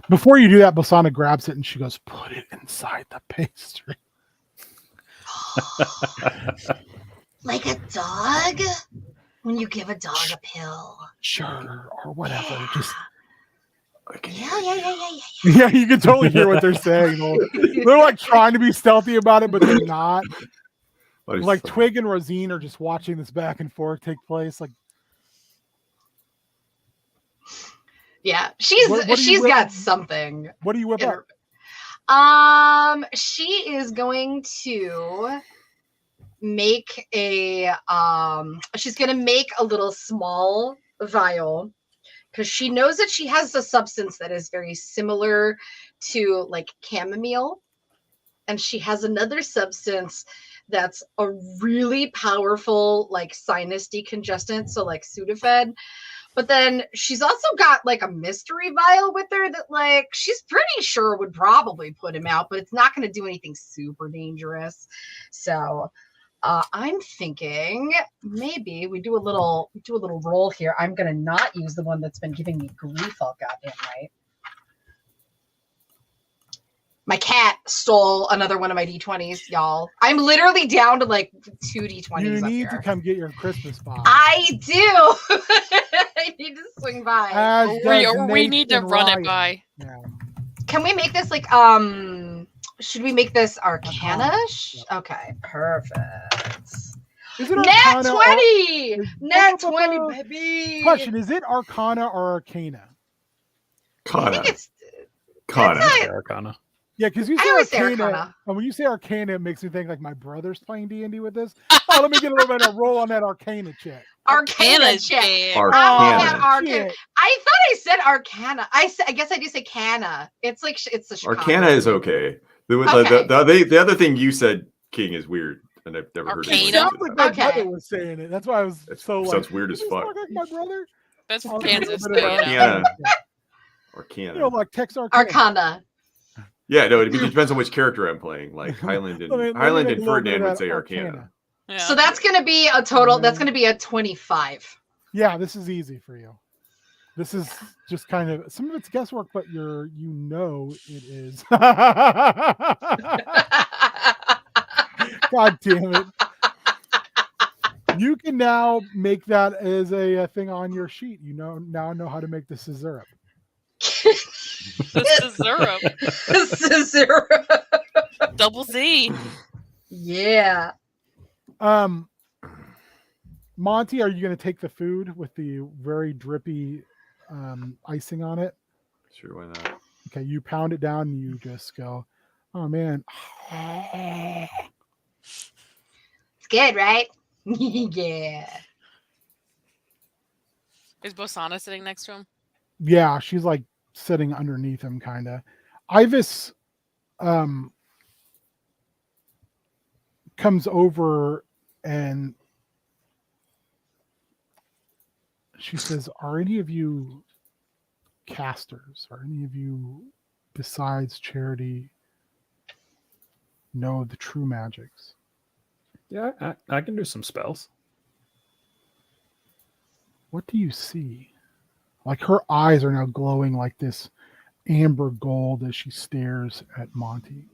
Before you do that, Basana grabs it and she goes, "Put it inside the pastry." Like a dog? When you give a dog a pill. Sure, or whatever. Yeah. Just Yeah. yeah, you can totally hear what they're saying. They're like trying to be stealthy about it, but they're not. Like Twig and Rosine are just watching this back and forth take place. Like, Yeah, she's What do you she's whip- got something. what do you whip in up? her- She is going to make a she's going to make a little small vial because she knows that she has a substance that is very similar to like chamomile, and she has another substance that's a really powerful like sinus decongestant, so like Sudafed. But then she's also got like a mystery vial with her that like she's pretty sure would probably put him out, but it's not going to do anything super dangerous. So I'm thinking maybe we do a little roll here. I'm going to not use the one that's been giving me grief all goddamn night. My cat stole another one of my D20s, y'all. I'm literally down to like 2 D20s. You up need here. to come get your Christmas box. I do. I need to swing by. As We does Nate need to and run Ryan. it by. Yeah. Can we make this like should we make this Arcana-ish? Okay, perfect. Is it Nat Arcana 20! is- Nat 20, baby! Question: is it Arcana or Arcana? I Kana. think it's Kana. That's Yeah, Arcana. Yeah, because you I say always say Arcana, Arcana. and when you say Arcana, it makes me think like my brother's playing D&D with this. Oh, let me get a little bit of a roll on that Arcana check. Arcana Arcana's check. dead. Oh, Arcana. yeah, Arcana. Shit. I thought I said Arcana. I guess I do say Cana. It's like it's the Chicago. Arcana is okay. Okay. The other thing you said, King, is weird, and I've never heard It Arcana? anyone sounds say like that. my Okay. brother was saying it. That's why I was That so like. sounds weird as "Does this fuck. sound like my brother. That's I'll from give you a Kansas. bit of Though, you know. Arcana. You Arcana. know, like Tex Arcana. Arcana. Yeah, no, it depends on which character I'm playing. Like Highland and Let me Highland make and a little bit Ferdinand of would that say Arcana. Yeah. So that's gonna be a total. That's gonna be a 25. Yeah, this is easy for you. This is just kind of some of it's guesswork, but you know it is. God damn it! You can now make that as a thing on your sheet. You now know how to make the syrup. Syrup. Syrup. Double Z. Yeah. Monty, are you going to take the food with the very drippy icing on it? Sure, why not? Okay, you pound it down and you just go, oh man. It's good, right? Yeah. Is Bosana sitting next to him? Yeah, she's like sitting underneath him, kind of. Ivis comes over and she says, are any of you casters? Are any of you, besides Charity, know the true magics? Yeah, I can do some spells. What do you see? Like her eyes are now glowing like this amber gold as she stares at Monty.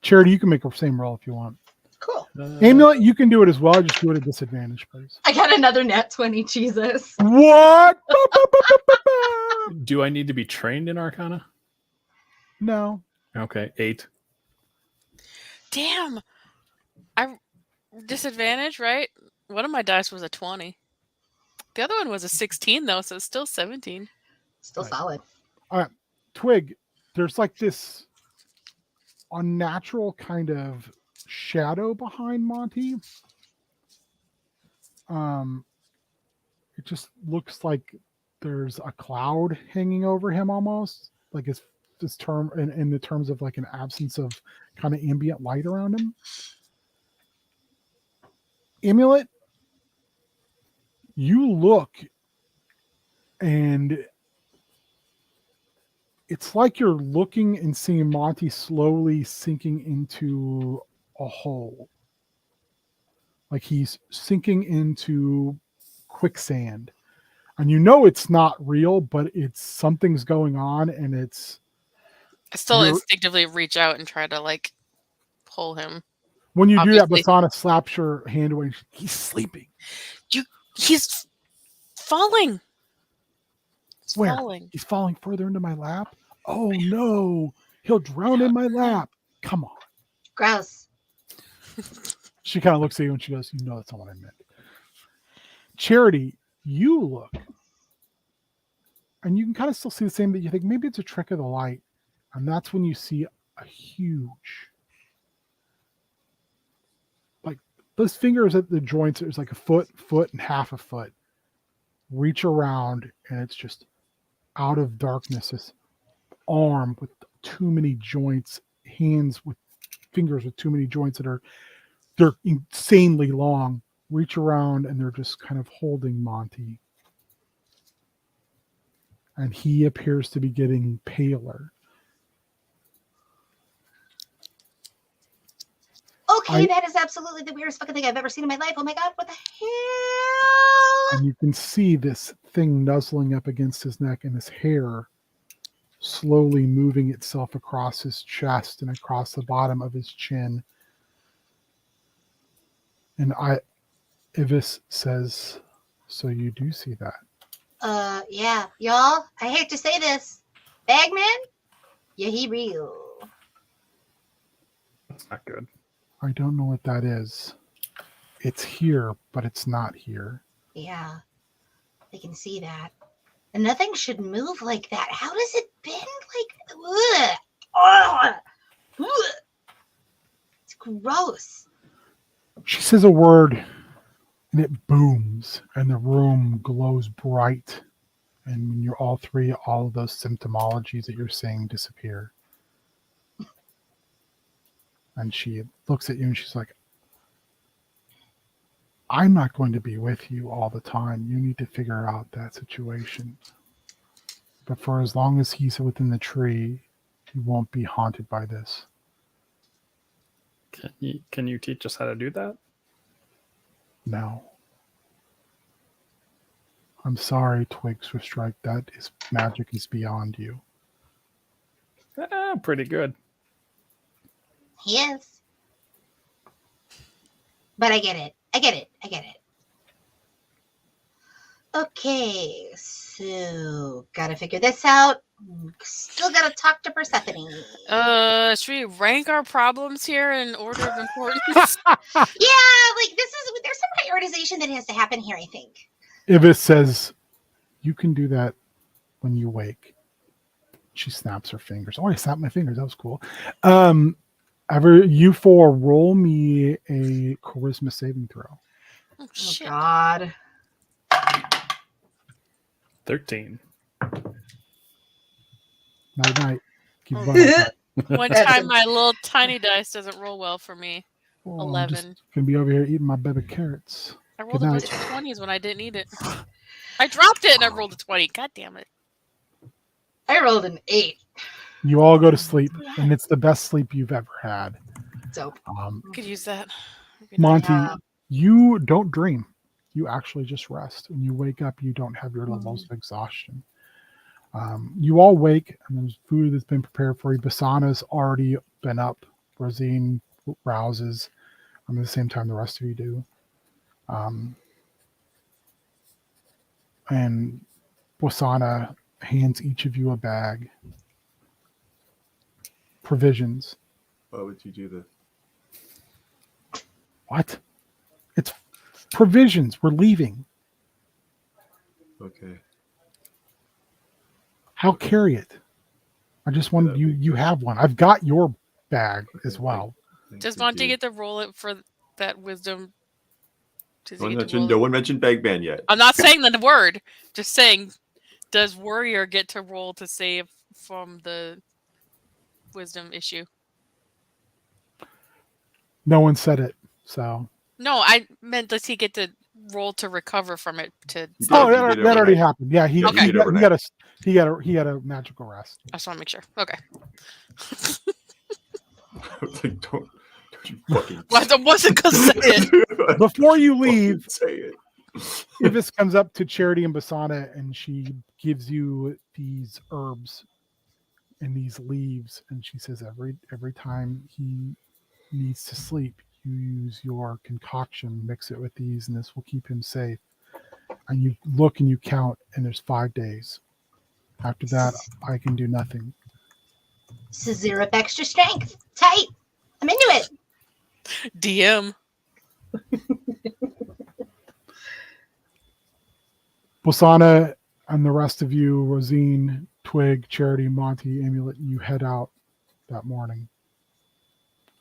Charity, you can make the same roll if you want. Cool. Amulet, you can do it as well. Just do it at disadvantage, please. I got another nat 20, Jesus. What? Do I need to be trained in Arcana? No. Okay, 8. Damn. I disadvantage, right? One of my dice was a 20. The other one was a 16 though, so it's still 17. Still Right. solid. All right. Twig, there's like this unnatural kind of shadow behind Monty. It just looks like there's a cloud hanging over him almost. Like it's this term in the terms of like an absence of kind of ambient light around him. Amulet, you look and it's like you're looking and seeing Monty slowly sinking into a hole. Like he's sinking into quicksand. And you know it's not real, but it's something's going on and it's I still You're- instinctively reach out and try to like pull him. when you do that, Obviously. Basana slaps your hand away. He's sleeping. He's falling. He's Where? falling. He's falling further into my lap. Oh no, he'll drown in my lap. Come on. Gross. She kind of looks at you and she goes, you know that's not what I meant. Charity, you look. And you can kind of still see the same, but you think maybe it's a trick of the light. And that's when you see a huge, like those fingers at the joints, there's like a foot and half a foot. Reach around and it's just out of darkness, this arm with too many joints, hands with fingers with too many joints they're insanely long. Reach around and they're just kind of holding Monty. And he appears to be getting paler. Okay, that is absolutely the weirdest fucking thing I've ever seen in my life. Oh my god, what the hell? And you can see this thing nuzzling up against his neck and his hair slowly moving itself across his chest and across the bottom of his chin. And Ivis says, so you do see that? Yeah, y'all, I hate to say this. Bagman? Yeah, he real. That's not good. I don't know what that is. It's here, but it's not here. Yeah, I can see that. And nothing should move like that. How does it bend like? Ugh. Ugh. It's gross. She says a word and it booms and the room glows bright. And when you're all three, all of those symptomologies that you're saying disappear. And she looks at you and she's like, I'm not going to be with you all the time. You need to figure out that situation. But for as long as he's within the tree, you won't be haunted by this. Can you teach us how to do that? No. I'm sorry, Twig Swiftstrike. That is magic is beyond you. Pretty good. He is. But I get it. I get it. Okay, so gotta figure this out. Still gotta talk to Persephone. Should we rank our problems here in order of importance? Yeah, like there's some prioritization that has to happen here, I think. Ivis says, "You can do that when you wake." She snaps her fingers. Oh, I snapped my fingers. That was cool. You four roll me a charisma saving throw. Oh, Oh shit. God. 13. Night night. Keep Oh. running. One That's time a- my little tiny dice doesn't roll well for me. Oh, I'm just 11. gonna be over here eating my baby carrots. I rolled Good a night. bunch of 20s when I didn't need it. I dropped it and I rolled a 20. God damn it. I rolled an 8. You all go to sleep, and it's the best sleep you've ever had. Dope. Could use that. Monty, Yeah. you don't dream. You actually just rest. When you wake up, you don't have your levels of exhaustion. You all wake, and there's food that's been prepared for you. Basana's already been up. Rosine rouses at the same time the rest of you do. And Basana hands each of you a bag. Provisions. Why would you do this? What? It's provisions. We're leaving. Okay. How carry it? I just wanted you. You have one. I've got your bag as well. Does you, Monty dude. get to roll it for that wisdom? Does he No one get to roll mentioned, it? no one mentioned Bagman yet. I'm not saying the word. Just saying, does Warrior get to roll to save from the wisdom issue? No one said it. So. No, I meant does he get to roll to recover from it? To He did. Oh, He that did already overnight. happened. Yeah, he, Okay. he, got, he got a magical rest. I just want to make sure. Okay. I was like, don't you fucking Well, I wasn't gonna say it. Before you Fucking leave, say it. Ivis comes up to Charity and Basana, and she gives you these herbs and these leaves, and she says every time he needs to sleep, you use your concoction, mix it with these, and this will keep him safe. And you look and you count, and there's 5 days. After that, I can do nothing. This is 0 extra strength. Tight. I'm into it. DM. Bosana and the rest of you, Rosine, Twig, Charity, Monty, Amulet, you head out that morning.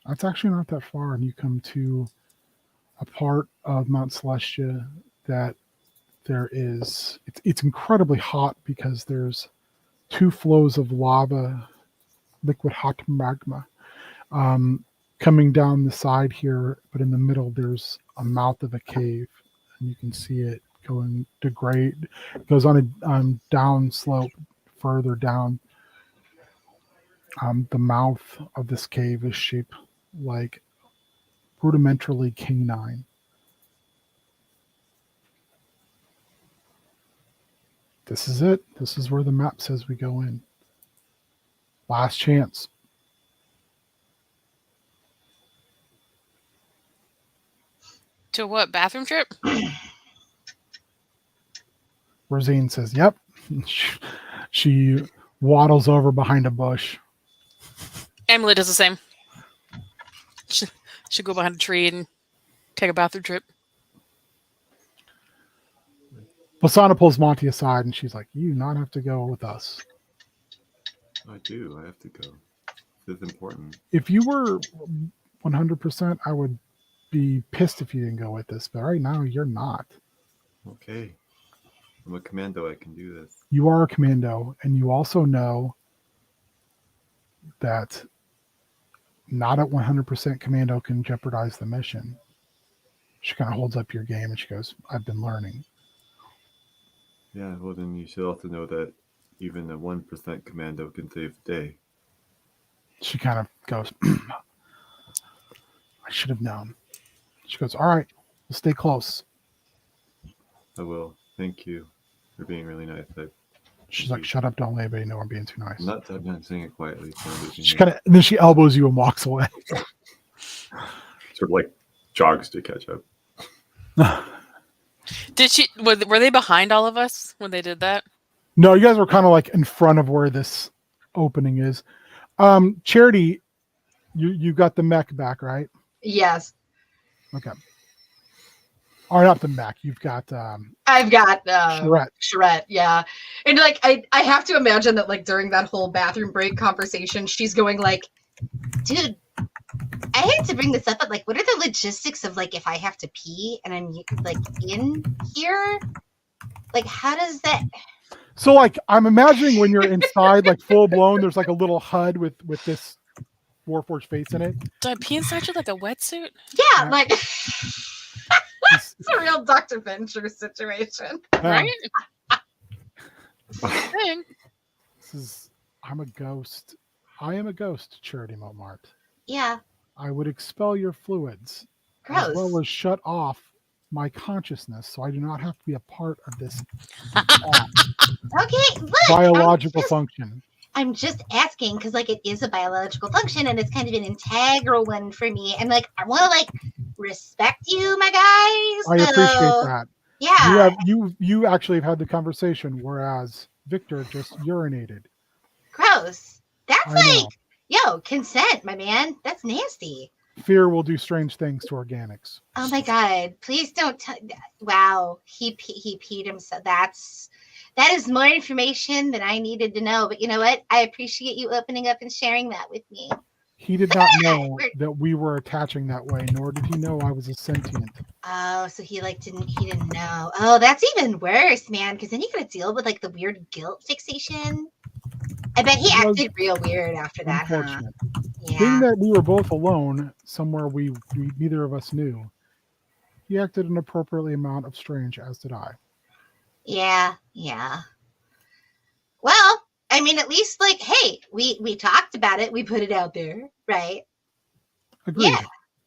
That's actually not that far, and you come to a part of Mount Celestia that there is, it's incredibly hot because there's 2 flows of lava, liquid hot magma, coming down the side here, but in the middle there's a mouth of a cave, and you can see it going degrade. It goes on a down slope further down. The mouth of this cave is shaped like rudimentarily canine. This is it. This is where the map says we go in. Last chance. To what? Bathroom trip? Rosine says, yep. She waddles over behind a bush. Emily does the same. She'll go behind a tree and take a bathroom trip. Basana pulls Monty aside and she's like, you do not have to go with us. I do. I have to go. This is important. If you were 100%, I would be pissed if you didn't go with us. But right now, you're not. Okay. I'm a commando. I can do this. You are a commando, and you also know that not at 100% commando can jeopardize the mission. She kind of holds up your game and she goes, I've been learning. Yeah, well, then you should also know that even a 1% commando can save the day. She kind of goes, I should have known. She goes, all right, we'll stay close. I will. Thank you for being really nice. She's like, shut up, don't let anybody know I'm being too nice. I'm not saying it quietly. So I'm losing She it. kind of, and then she elbows you and walks away. Sort of like jogs to catch up. Were they behind all of us when they did that? No, you guys were kind of like in front of where this opening is. Charity, you got the mech back, right? Yes. Okay. Or not the mech. You've got I've got Charette. yeah. And like I have to imagine that like during that whole bathroom break conversation, she's going like, Dude, I hate to bring this up, but like, what are the logistics of like if I have to pee and I'm like in here? Like, how does that? So like I'm imagining when you're inside, like full blown, there's like a little HUD with this Warforged face in it. Do I pee inside you like a wetsuit? yeah, Yeah. like it's a real Dr. Venture situation. Right? Thing. This is I'm a ghost. I am a ghost, Charity Momart. Yeah, I would expel your fluids gross. as well as shut off my consciousness so I do not have to be a part of this Okay, look, biological function. I'm just asking because like it is a biological function and it's kind of an integral one for me. And like I want to like respect you, my guys. I appreciate that. Yeah. You actually have had the conversation, whereas Victor just urinated. Gross. That's I know. like, yo, consent, my man. That's nasty. Fear will do strange things to organics. Oh my God. Please don't. Wow. He peed himself. That is more information than I needed to know. But you know what? I appreciate you opening up and sharing that with me. He did not know that we were attaching that way, nor did he know I was a sentient. Oh, so he didn't know. Oh, that's even worse, man. Because then you gotta deal with like the weird guilt fixation. I bet he acted real weird after that. Huh? Unfortunate. Yeah. Being that we were both alone somewhere we neither of us knew, he acted an appropriately amount of strange, as did I. Yeah. Well, I mean, at least like, hey, we talked about it. We put it out there, right? Agreed. Yeah.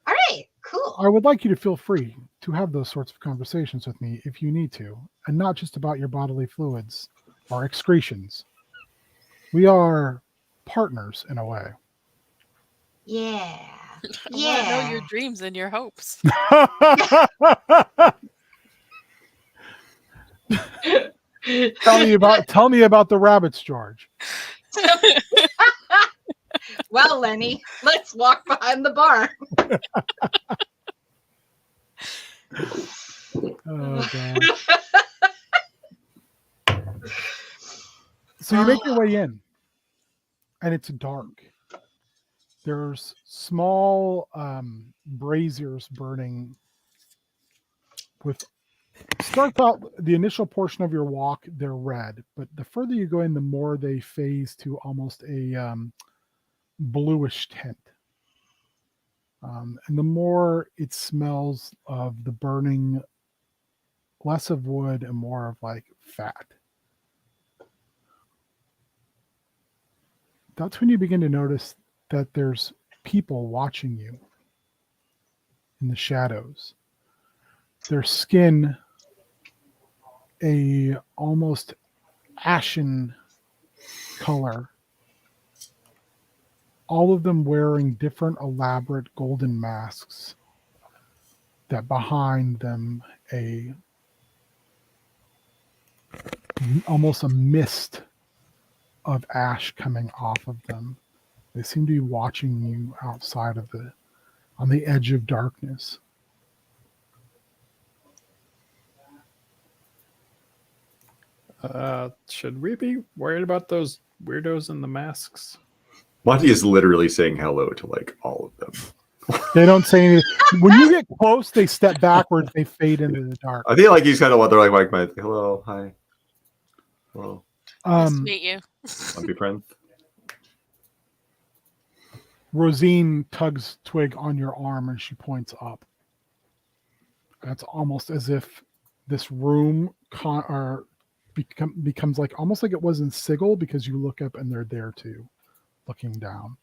All right. Cool. I would like you to feel free to have those sorts of conversations with me if you need to, and not just about your bodily fluids or excretions. We are partners in a way. Yeah. I want to know your dreams and your hopes. Tell me about the rabbits, George. Well, Lenny, let's walk behind the bar. Oh God. So you make your way in, and it's dark. There's small braziers burning. Starts out the initial portion of your walk, they're red, but the further you go in, the more they phase to almost a bluish tint. And the more it smells of the burning, less of wood and more of like fat. That's when you begin to notice that there's people watching you in the shadows. Their skin a almost ashen color. All of them wearing different elaborate golden masks that behind them almost a mist of ash coming off of them. They seem to be watching you outside of on the edge of darkness. Should we be worried about those weirdos in the masks? Monty is literally saying hello to like all of them. They don't say anything. When you get close, they step backwards. They fade into the dark. I feel like he's kind of what they're like hello, hi, hello, Nice to meet you. want to be friends? Rosine tugs Twig on your arm and she points up. It's almost as if this room becomes like almost like it was in Sigil, because you look up and they're there too, looking down.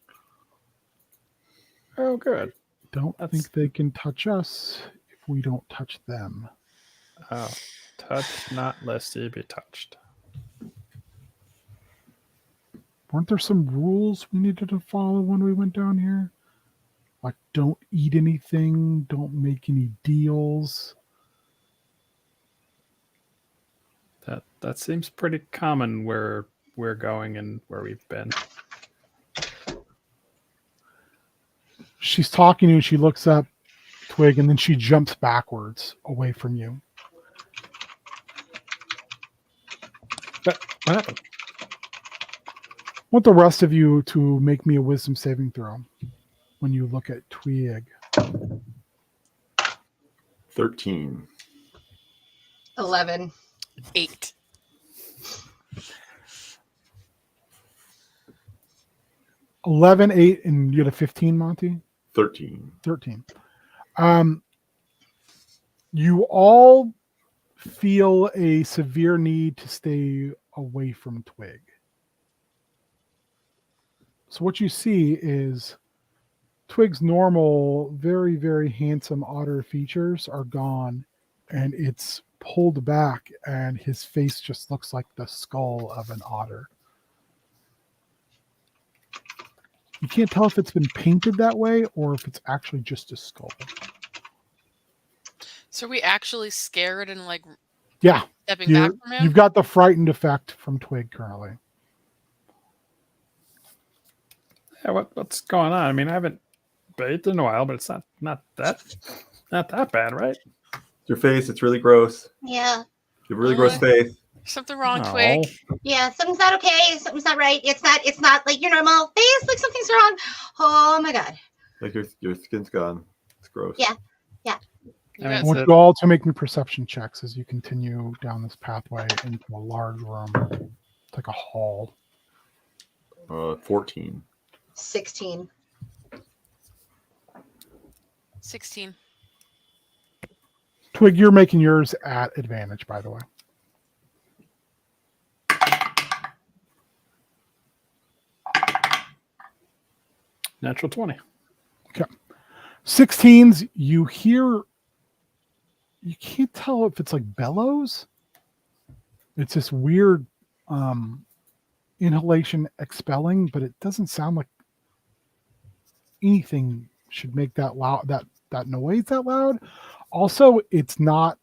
Oh, good. Don't think they can touch us if we don't touch them. Oh, touch not lest ye be touched. Weren't there some rules we needed to follow when we went down here? Like, don't eat anything, don't make any deals. That seems pretty common where we're going and where we've been. She's talking to you. She looks up, Twig, and then she jumps backwards away from you. What happened? I want the rest of you to make me a wisdom saving throw when you look at Twig. 13. 11. 8. 11, 8, and you had a 15, Monty? 13. 13. You all feel a severe need to stay away from Twig. So what you see is Twig's normal, very, very handsome otter features are gone, and it's pulled back, and his face just looks like the skull of an otter. You can't tell if it's been painted that way or if it's actually just a skull. So are we actually scared and like Yeah, stepping back from him? you've got the frightened effect from Twig currently. Yeah, what's going on? I mean, I haven't bathed in a while, but it's not that bad, right? Your face, it's really gross. Yeah. You have a really gross face. Something wrong, Oh. Twig. Yeah, something's not okay. Something's not right. It's not like your normal face. Like something's wrong. Oh my god. Like your skin's gone. It's gross. Yeah. You I mean, I guys- want you all to make me perception checks as you continue down this pathway into a large room. It's like a hall. 14. 16. 16. Twig, you're making yours at advantage, by the way. Natural 20. 16s, you hear, you can't tell if it's like bellows. It's this weird inhalation expelling, but it doesn't sound like anything should make that loud, that noise that loud. Also, it's not,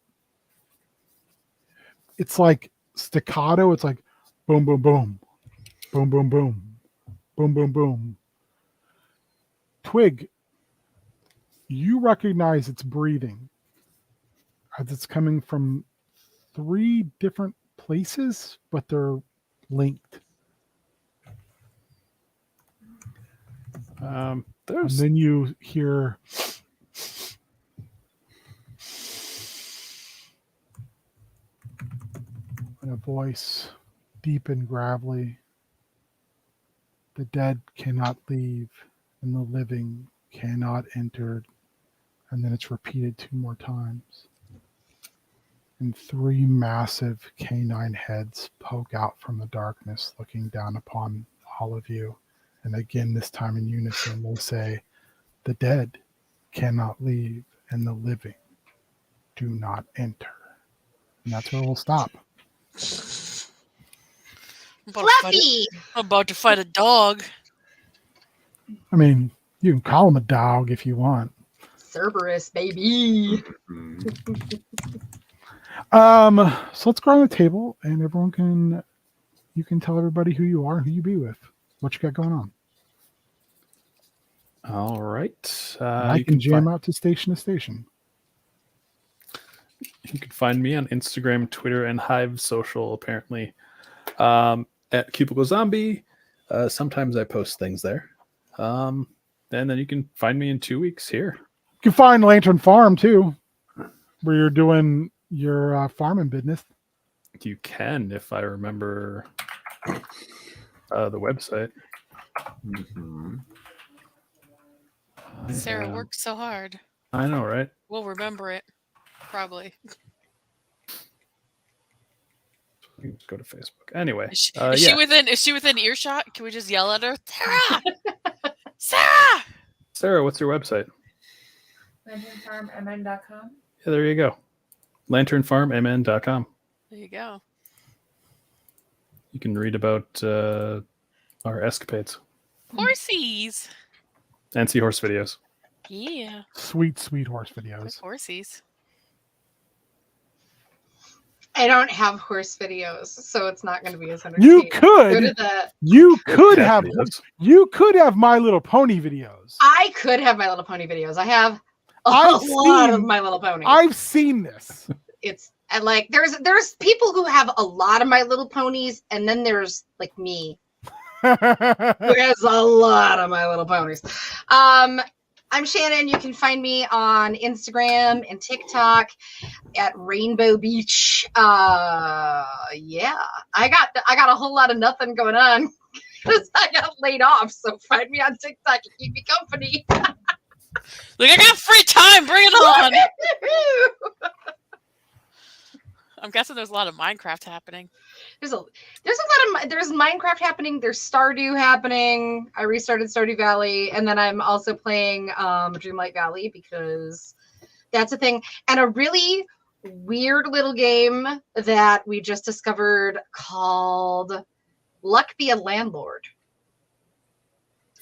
it's like staccato. It's like boom, boom, boom, boom, boom, boom, boom, boom, boom. Twig, you recognize it's breathing as it's coming from 3 different places, but they're linked. And There's then you hear in a voice deep and gravelly, the dead cannot leave and the living cannot enter. And then it's repeated 2 more times. And 3 massive canine heads poke out from the darkness, looking down upon all of you. And again, this time in unison, they say, the dead cannot leave and the living do not enter. And that's where we'll stop. Fluffy. I'm about to fight a dog. I mean, you can call him a dog if you want. Cerberus, baby. Mhm. So let's go around the table and you can tell everybody who you are, who you be with, what you got going on. all right. I You can jam find, out to station. you can find me on Instagram, Twitter, and Hive Social, apparently, at Cubicle Zombie. Sometimes I post things there. And then you can find me in 2 weeks here. You can find Lantern Farm too, where you're doing your farming business. You can, if I remember the website. Mhm. Sarah Yeah. works so hard. I know, right? We'll remember it. Probably. You can go to Facebook. Anyway, Is yeah. she within earshot? Can we just yell at her? Sarah! Sarah! Sarah, what's your website? LanternFarmMN.com. Yeah, there you go. LanternFarmMN.com. There you go. You can read about our escapades Horsies. and see horse videos. Yeah. Sweet, sweet horse With videos. horsies. I don't have horse videos, so it's not going to be as entertaining. You could. Go to the. You could Cat have. videos. You could have My Little Pony videos. I could have My Little Pony videos. I have a I've lot of seen- My Little Pony. I've seen this. It's and like there's people who have a lot of My Little Ponies, and then there's like me who has a lot of My Little Ponies. I'm Shannon. You can find me on Instagram and TikTok at Rainbow Beach. Yeah, I got a whole lot of nothing going on because I got laid off. So find me on TikTok and keep me company. Like, I got free time. Bring it on. I'm guessing there's a lot of Minecraft happening. There's a lot of there's Minecraft happening. There's Stardew happening. I restarted Stardew Valley, and then I'm also playing Dreamlight Valley because that's a thing. And a really weird little game that we just discovered called Luck Be a Landlord.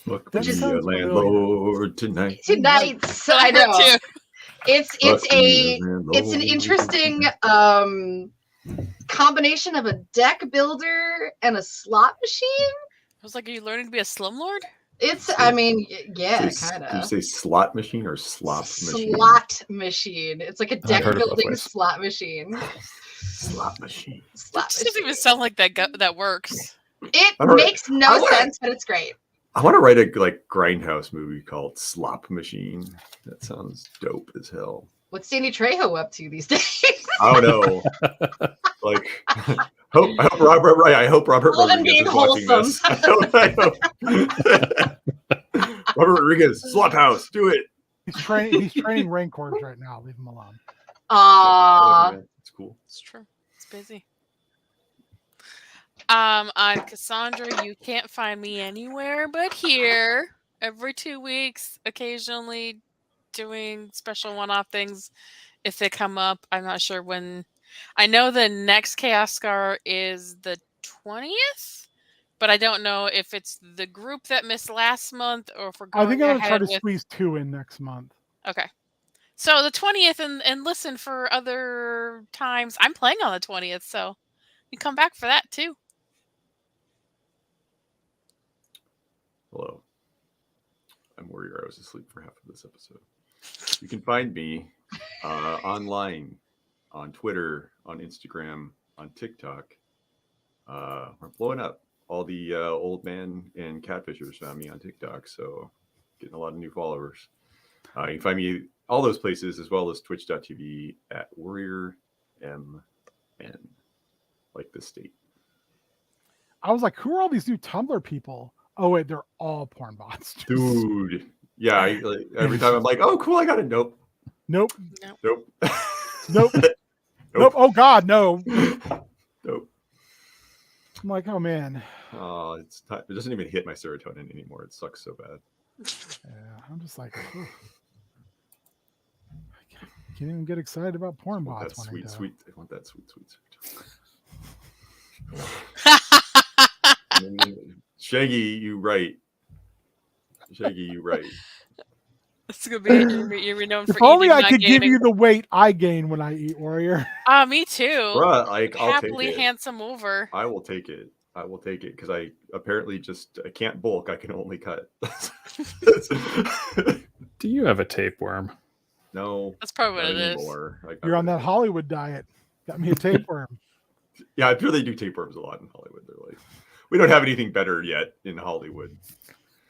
Look, That be a sounds familiar. landlord tonight. Tonight, So I know too. it's an interesting combination of a deck builder and a slot machine. I was like, are you learning to be a slumlord? It's, I mean, yeah, Did kind you of. say slot machine or slop machine? Slot machine. It's like a deck heard it both building ways. slot machine. Slot machine. Slot It doesn't even machine. sound like that works. It I don't- makes I no wanna- sense, but it's great. I want to write a grindhouse movie called Slop Machine. That sounds dope as hell. What's Danny Trejo up to these days? I don't know. I hope Robert. Right, I hope Robert Well, then Rodriguez being is watching this. I hope. Robert Rodriguez, Slop House, do it. He's training rancors right now. Leave him alone. Aww. It's cool. It's true. It's busy. I'm Cassandra. You can't find me anywhere but here. Every 2 weeks, occasionally doing special one-off things if they come up. I'm not sure when. I know the next Chaos Scar is the 20th, but I don't know if it's the group that missed last month or if we're I going think I'm gonna try ahead to with... squeeze 2 in next month. Okay. So the 20th, and listen for other times. I'm playing on the 20th, so you come back for that too. Hello. I'm Warrior. I was asleep for half of this episode. You can find me online, on Twitter, on Instagram, on TikTok. We're blowing up. All the old man and catfishers found me on TikTok, so getting a lot of new followers. You can find me all those places, as well as twitch.tv at WarriorMN, like the state. I was like, who are all these new Tumblr people? Oh wait, they're all porn bots. Dude. Yeah, every time I'm like, oh, cool, I got it. Nope. Nope. Nope. Nope. Nope. Oh God, no. Nope. I'm like, oh man. Oh, it doesn't even hit my serotonin anymore. It sucks so bad. Yeah, I'm just like, whew. I can't even get excited about porn I want bots. that when I sweet, do. sweet. I want that sweet, sweet serotonin. Shaggy, you right. Shaggy, you right. It's gonna be you're renowned for If only eating, I not could give gaming. you the weight I gain when I eat, Warrior. Me too. Bruh, like, I'll Happily take it. handsome over. I will take it. I will take it because I apparently I can't bulk. I can only cut. Do you have a tapeworm? No, That's probably what not it is. anymore. I got You're on rid that of it. Hollywood diet. Got me a tapeworm. Yeah, I'm sure they do tapeworms a lot in Hollywood. They're like, we don't have anything better yet in Hollywood.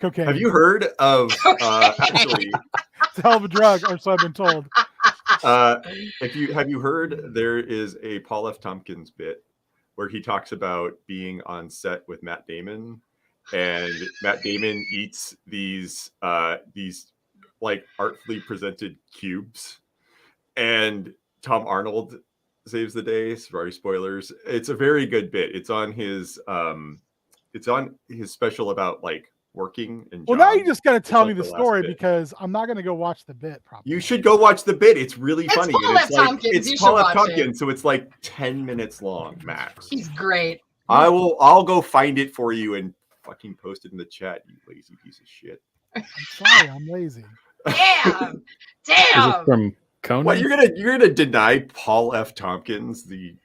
Cocaine. Have you heard of actually? It's a hell of a drug, or so I've been told. Have you heard there is a Paul F. Tompkins bit where he talks about being on set with Matt Damon, and Matt Damon eats these like artfully presented cubes, and Tom Arnold saves the day. Sorry, spoilers. It's a very good bit. It's on his special about like working and Well, now you jobs. just got to tell like me the the last story bit. because I'm not going to go watch the bit properly. You should go watch the bit. It's really It's funny. Paul and F. Tompkins. It's You Paul should F. watch it. Tompkins, so it's like 10 minutes long max. He's great. I'll go find it for you and fucking post it in the chat, you lazy piece of shit. I'm sorry, I'm lazy. Damn. Is it Damn. from Conan? What, you're gonna deny Paul F. Tompkins the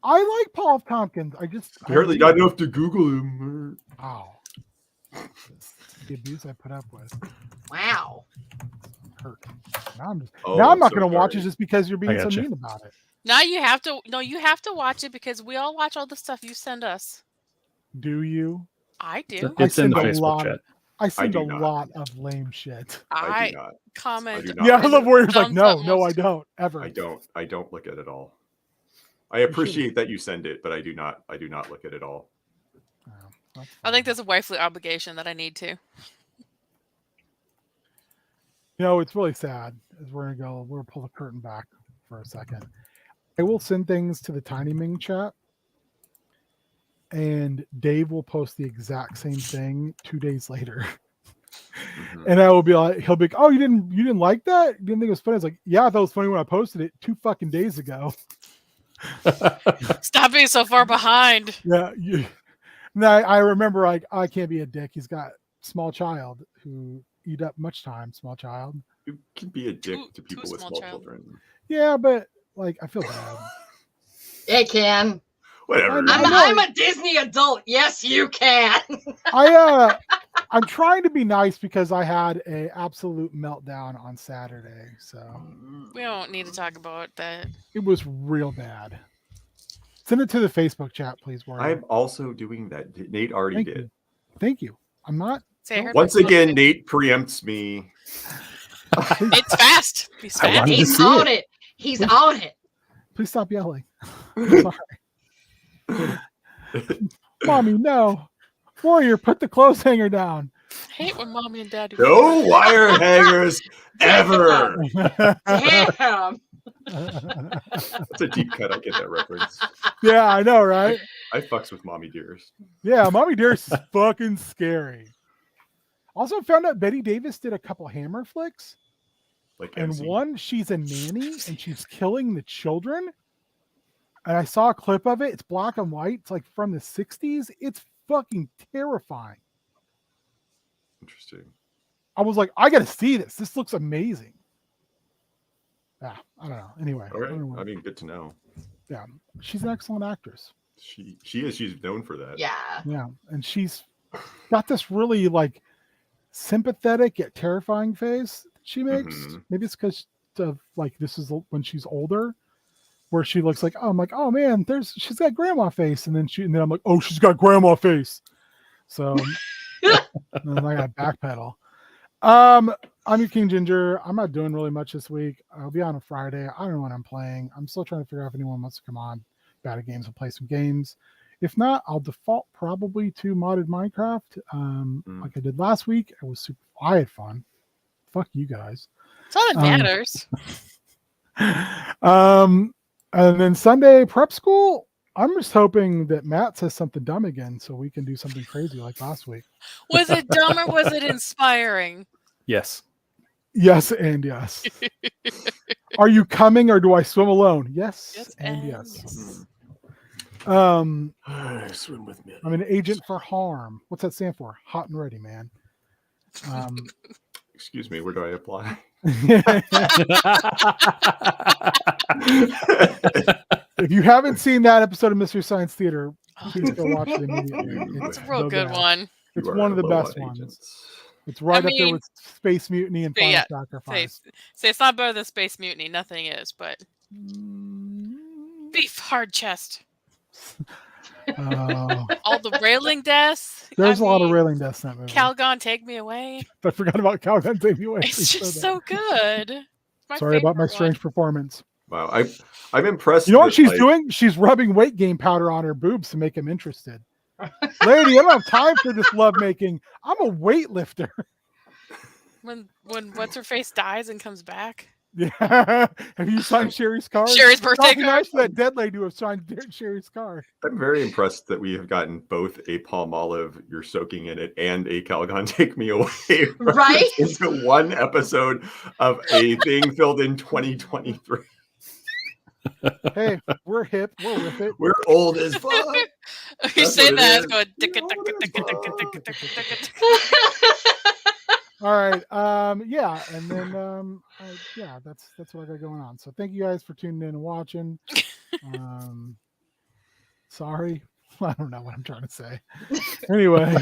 I like Paul Tompkins. I just Apparently not enough to Google him. Wow. The abuse I put up with Wow. hurt. Now I'm I'm not so going to watch it sorry. just because you're being so gotcha. mean about it. Now you have to. No, you have to watch it because we all watch all the stuff you send us. Do you? I do. It's in the send a Facebook lot chat. of- I send do a not. lot of lame shit. I do not. comment. do not. Yeah, I love Warriors like, Thumbs no, up no, I most- don't ever. I don't look at it all. I appreciate that you send it, but I do not look at it all. Oh, that's I think fine. there's a wifely obligation that I need to. You know, it's really sad. As we're gonna pull the curtain back for a second. I will send things to the Tiny Ming chat, and Dave will post the exact same thing 2 days later. Mhm. And I will be like, he'll be like, "Oh, you didn't like that? You didn't think it was funny?" I was like, "Yeah, I thought it was funny when I posted it 2 fucking days ago." Stop being so far behind. Yeah, no, I remember. I can't be a dick. He's got small child who eat up much time. Small child. You can be a dick Too- to too people with small small child. children. Yeah, but like I feel bad. It can. Whatever. I know. I'm a Disney adult. Yes, you can. I'm trying to be nice because I had a absolute meltdown on Saturday, so We don't need to talk about that. it was real bad. Send it to the Facebook chat, please, Warrior. I'm also doing that. Nate already Thank did. you. Thank you. I'm not. Say I heard Once myself. again, Nate preempts me. It's fast. He's I fast. wanted to He's see on it. it. He's on it. Please stop yelling. I'm sorry. Mommy, no. Warrior, put the clothes hanger down. I hate when mommy and dad do No wire hangers ever. Damn. That's a deep cut. I get that reference. Yeah, I know, right? I fucks with mommy dearest. Yeah, Mommy Dearest is fucking scary. Also found out Betty Davis did a couple Hammer flicks. Like And MC. one, she's a nanny and she's killing the children. And I saw a clip of it. It's black and white. It's like from the 60s. It's fucking terrifying. Interesting. I was like, I got to see this. This looks amazing. Yeah, I don't know. Anyway, All right. I don't know. I mean, good to know. Yeah, she's an excellent actress. She is. She's known for that. Yeah. Yeah, and she's got this really like sympathetic yet terrifying face that she makes. Mhm. Maybe it's because of like this is when she's older, where she looks like, oh, I'm like, oh man, she's got grandma face, and then I'm like, oh, she's got grandma face. So and then I got to backpedal. I'm your King Ginger. I'm not doing really much this week. I'll be on a Friday. I don't know what I'm playing. I'm still trying to figure out if anyone wants to come on Bad Games and play some games. If not, I'll default probably to modded Minecraft. Like I did last week. It was super. I had fun. Fuck you guys. That's all that matters. And then Sunday prep school. I'm just hoping that Matt says something dumb again so we can do something crazy like last week. Was it dumb or was it inspiring? Yes. Yes and yes. Are you coming or do I swim alone? Yes, and yes. Swim with me. I'm an agent for harm. What's that stand for? Hot and ready, man. Excuse me. Where do I apply? If you haven't seen that episode of Mystery Science Theater, please go watch it immediately. It's a real so good bad. one. It's You are one of the low best on ones. agents. It's right up there mean, with Space Mutiny and Final yeah, Sacrifice. Say it's not better than Space Mutiny. Nothing is, but beef hard chest. Oh, All the railing deaths. there's a a lot of railing deaths in that movie. Calgon, take me away. I forgot about Calgon Take Me Away. It's just so good. It's my Sorry about my favorite strange one. performance. Wow. I'm impressed. You know what that, she's like, doing? She's rubbing weight gain powder on her boobs to make him interested. Lady, I don't have time for this lovemaking. I'm a weightlifter. When what's her face dies and comes back. Yeah. Have you signed Sherry's card? Sherry's birthday That'd be card. nice for that dead lady to have signed Sherry's card. I'm very impressed that we have gotten both a Palmolive, You're Soaking in It, and a Calgon Take Me Away Right? into one episode of a thing filled in 2023. Hey, we're hip. We're with it. We're old as fuck. You're That's saying what it that. is. It's going. All right. Yeah, and then yeah, that's what I got going on. So thank you guys for tuning in and watching. Sorry. I don't know what I'm trying to say. Anyway,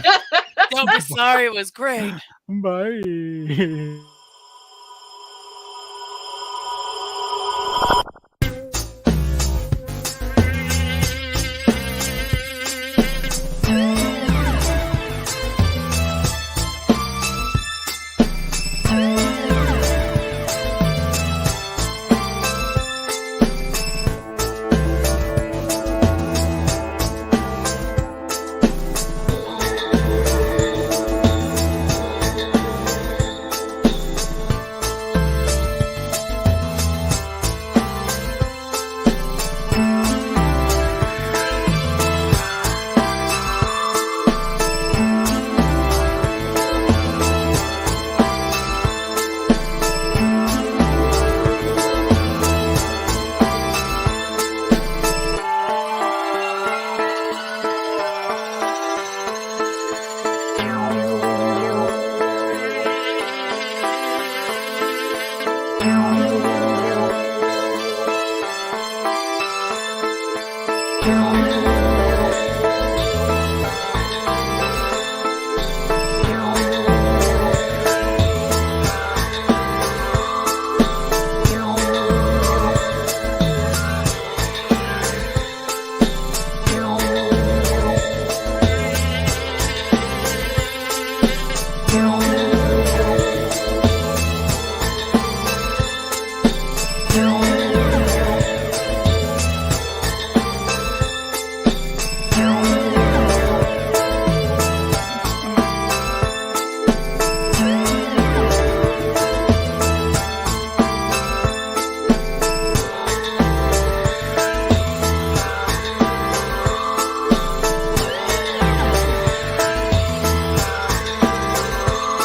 Don't be sorry. It was great. bye.